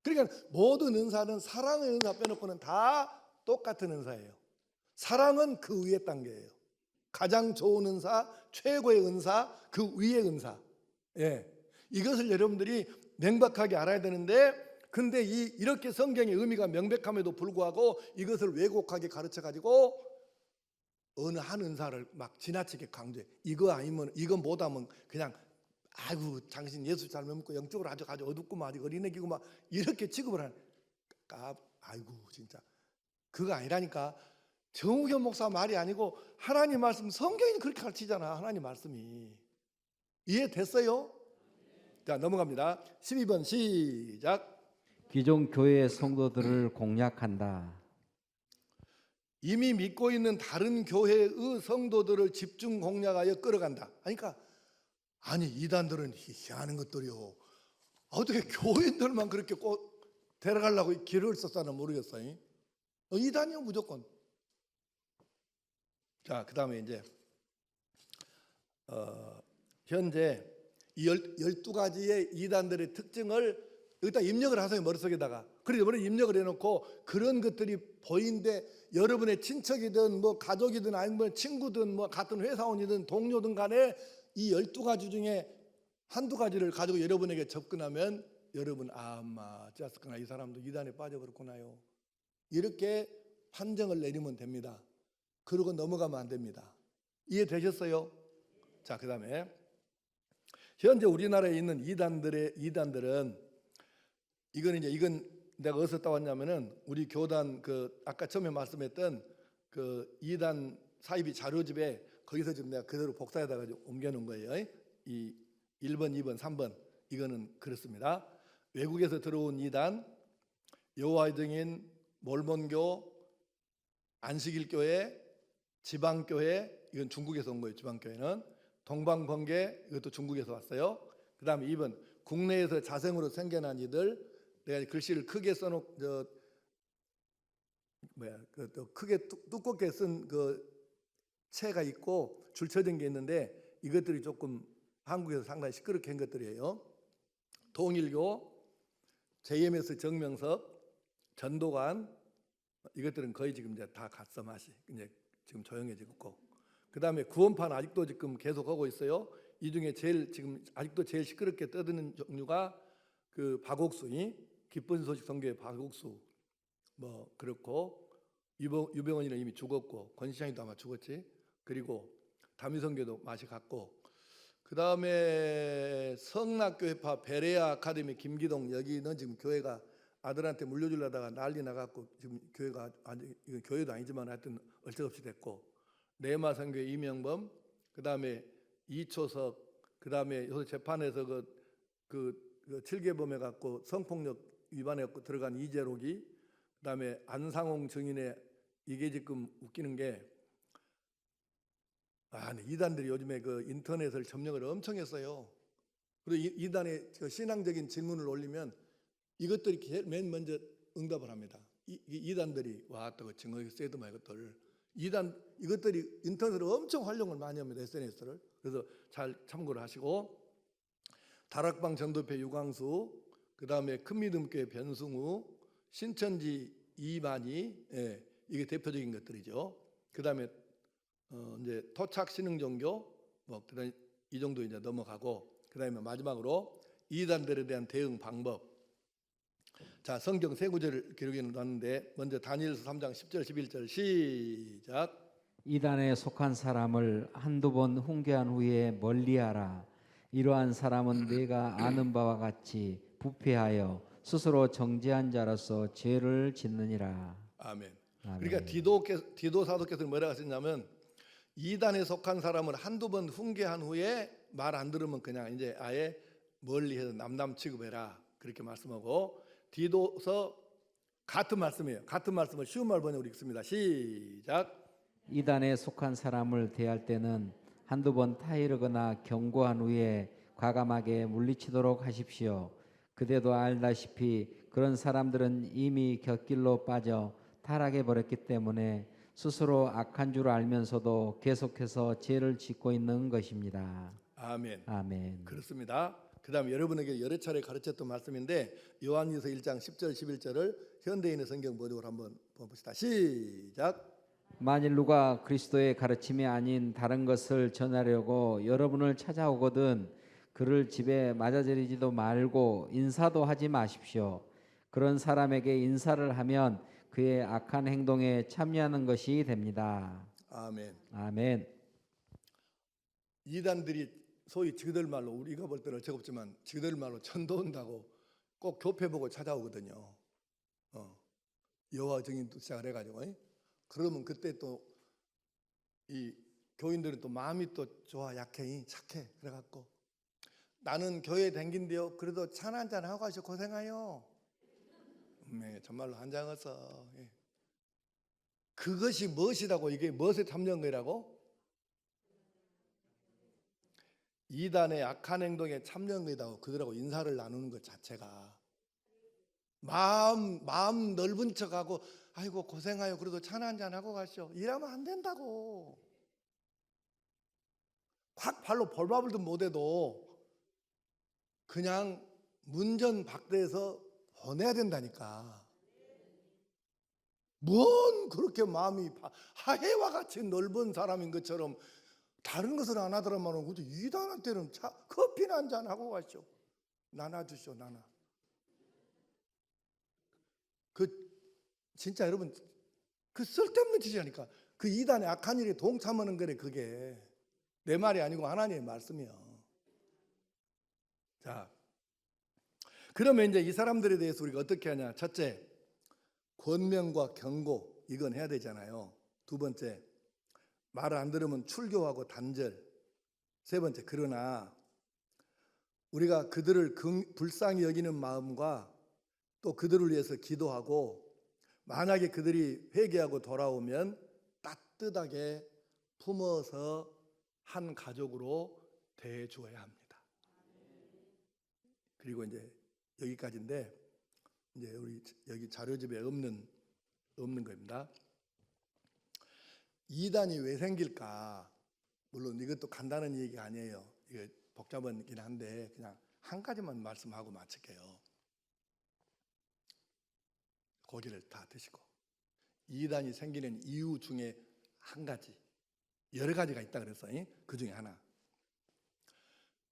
그러니까 모든 은사는 사랑의 은사 빼놓고는 다 똑같은 은사예요. 사랑은 그 위의 단계예요. 가장 좋은 은사, 최고의 은사, 그 위의 은사. 예. 이것을 여러분들이 명백하게 알아야 되는데, 근데 이렇게 성경의 의미가 명백함에도 불구하고 이것을 왜곡하게 가르쳐 가지고 어느 한 은사를 막 지나치게 강조해. 이거 아니면, 이거 못하면 그냥 아이고 당신 예수 잘 믿고 영적으로 아주 어둡구만, 아직 어린애기고 막 이렇게 취급을 하는. 아이고 진짜 그거 아니라니까. 정우겸 목사 말이 아니고 하나님 말씀, 성경이 그렇게 가르치잖아. 하나님 말씀이. 이해됐어요? 자, 넘어갑니다. 12번 시작. 기존 교회의 성도들을 공략한다. 이미 믿고 있는 다른 교회의 성도들을 집중 공략하여 끌어간다. 그러니까 아니 이단들은 희한한 것들이요. 어떻게 교인들만 그렇게 꼭 데려가려고 길을 썼다는 모르겠어요. 이단이요 무조건. 자, 그 다음에 이제 현재 이 12가지의 이단들의 특징을 여기다 입력을 하세요. 머릿속에다가. 그래서 머리 입력을 해놓고 그런 것들이 보이는데 여러분의 친척이든 뭐 가족이든 아니면 친구든 뭐 같은 회사원이든 동료든 간에 이 12가지 중에 한두 가지를 가지고 여러분에게 접근하면 여러분 아마 짰구나, 이 사람도 이단에 빠져버렸구나요. 이렇게 판정을 내리면 됩니다. 그러고 넘어가면 안 됩니다. 이해되셨어요? 자, 그 다음에 현재 우리나라에 있는 이단들은 이건 내가 어디서 따왔냐면은 우리 교단 그 아까 처음에 말씀했던 그 이단 사이비 자료집에 거기서 지금 내가 그대로 복사해다가 옮겨놓은 거예요. 이 1번, 2번, 3번 이거는 그렇습니다. 외국에서 들어온 이단, 여호와의 증인, 몰몬교, 안식일교회, 지방교회, 이건 중국에서 온 거예요. 지방교회는 동방번개, 이것도 중국에서 왔어요. 그 다음에 2번 국내에서 자생으로 생겨난 이들. 내가 글씨를 크게 써놓 크게 두껍게 쓴 그 채가 있고 줄쳐진 게 있는데 이것들이 조금 한국에서 상당히 시끄럽게 한 것들이에요. 통일교, JMS 정명석, 전도관, 이것들은 거의 지금 이제 다 갔어 맛이. 이제 지금 조용해지고. 그 다음에 구원판 아직도 지금 계속 하고 있어요. 이 중에 지금 아직도 제일 시끄럽게 떠드는 종류가 그 박옥수이 기쁜 소식 선교의 박옥수 뭐 그렇고, 유병원이는 이미 죽었고 권시장이도 아마 죽었지. 그리고 다미선교도 맛이 갔고, 그 다음에 성락교회파 베레아 아카데미 김기동, 여기는 지금 교회가 아들한테 물려주려다가 난리 나갖고 지금 교회가 이건 교회도 아니지만 하여튼 얼척없이 됐고, 레마선교회 이명범, 그 다음에 이초석, 그 다음에 요새 재판에서 그 7개범해 갖고 성폭력 위반해 갖고 들어간 이재록이, 그 다음에 안상홍 증인의, 이게 지금 웃기는 게 이단들이 요즘에 그 인터넷을 점령을 엄청 했어요. 그리고 이단의 신앙적인 질문을 올리면 이것들이 제일 맨 먼저 응답을 합니다. 이단들이 왔다고 증거기 세드마 이것들 이것들이 인터넷을 엄청 활용을 많이 합니다. SNS를. 그래서 잘 참고를 하시고, 다락방 전도회 유광수, 그 다음에 큰믿음교회 변승우, 신천지 이만희, 이게 대표적인 것들이죠. 그다음에 이제 토착 신흥 종교, 뭐 그다음 이 정도 이제 넘어가고, 그다음에 마지막으로 이단들에 대한 대응 방법. 자, 성경 세 구절을 기록해 놨는데 먼저 다니엘서 3장 10절 11절 시작. 이단에 속한 사람을 한두 번 훈계한 후에 멀리하라. 이러한 사람은 내가 아는 바와 같이 부패하여 스스로 정죄한 자로서 죄를 짓느니라. 아멘. 아멘. 그러니까 디도 사도께서 뭐라고 하셨냐면 이단에 속한 사람을 한두 번 훈계한 후에 말 안 들으면 그냥 이제 아예 멀리해서 남남 취급해라, 그렇게 말씀하고, 디도서 같은 말씀이에요. 같은 말씀을 쉬운 말 번역으로 읽습니다. 시작. 이단에 속한 사람을 대할 때는 한두 번 타이르거나 경고한 후에 과감하게 물리치도록 하십시오. 그대도 알다시피 그런 사람들은 이미 곁길로 빠져 타락해 버렸기 때문에 스스로 악한 줄 알면서도 계속해서 죄를 짓고 있는 것입니다. 아멘. 아멘. 그렇습니다. 그다음에 여러분에게 여러 차례 가르쳤던 말씀인데 요한일서 1장 10절 11절을 현대인의 성경 번역으로 한번 봅시다. 시작. 만일 누가 그리스도의 가르침이 아닌 다른 것을 전하려고 여러분을 찾아오거든 그를 집에 맞아들이지도 말고 인사도 하지 마십시오. 그런 사람에게 인사를 하면 그의 악한 행동에 참여하는 것이 됩니다. 아멘. 아멘. 이단들이 소위 지그들 말로, 우리가 볼 때는 어처 없지만 지그들 말로 천도 온다고 꼭 교회 보고 찾아오거든요. 여호와 증인도 시작을 해가지고, 그러면 그때 또 이 교인들은 또 마음이 또 좋아, 약해, 착해, 그래갖고 나는 교회 댕긴데요, 그래도 찬 한잔 하고 가셔 고생해요. 네, 정말로 한장어서. 그것이 무엇이라고, 이게 무엇에 참여한 거라고? 이단의 악한 행동에 참여한 거라고 그들하고 인사를 나누는 것 자체가, 마음 넓은 척하고 아이고 고생해요, 그래도 찬 한잔 하고 가시오, 이러면 안 된다고. 확 발로 볼밥을도 못해도 그냥 문전박대해서 보내야 된다니까. 뭔 그렇게 마음이 하해와 같이 넓은 사람인 것처럼 다른 것을 안 하더라면 그저 이단한테는 커피나 한잔 하고 가시오, 나눠주시오, 나눠. 진짜 여러분, 그 쓸데없는 짓이라니까. 그 이단의 악한 일에 동참하는 거래. 그게 내 말이 아니고 하나님의 말씀이요. 자, 그러면 이제 이 사람들에 대해서 우리가 어떻게 하냐? 첫째, 권면과 경고, 이건 해야 되잖아요. 두 번째, 말을 안 들으면 출교하고 단절. 세 번째, 그러나 우리가 그들을 불쌍히 여기는 마음과 또 그들을 위해서 기도하고, 만약에 그들이 회개하고 돌아오면 따뜻하게 품어서 한 가족으로 대해주어야 합니다. 그리고 이제 여기까지인데, 이제 우리 여기 자료집에 없는 겁니다. 이단이 왜 생길까? 물론 이것도 간단한 얘기가 아니에요. 이게 복잡하긴 한데 그냥 한 가지만 말씀하고 마칠게요. 고기를 다 드시고. 이단이 생기는 이유 중에 한 가지, 여러 가지가 있다 그랬어요. 그 중에 하나,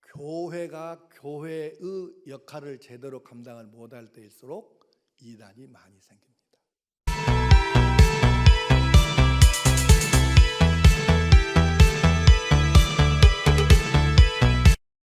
교회가 교회의 역할을 제대로 감당을 못할 때일수록 이단이 많이 생깁니다.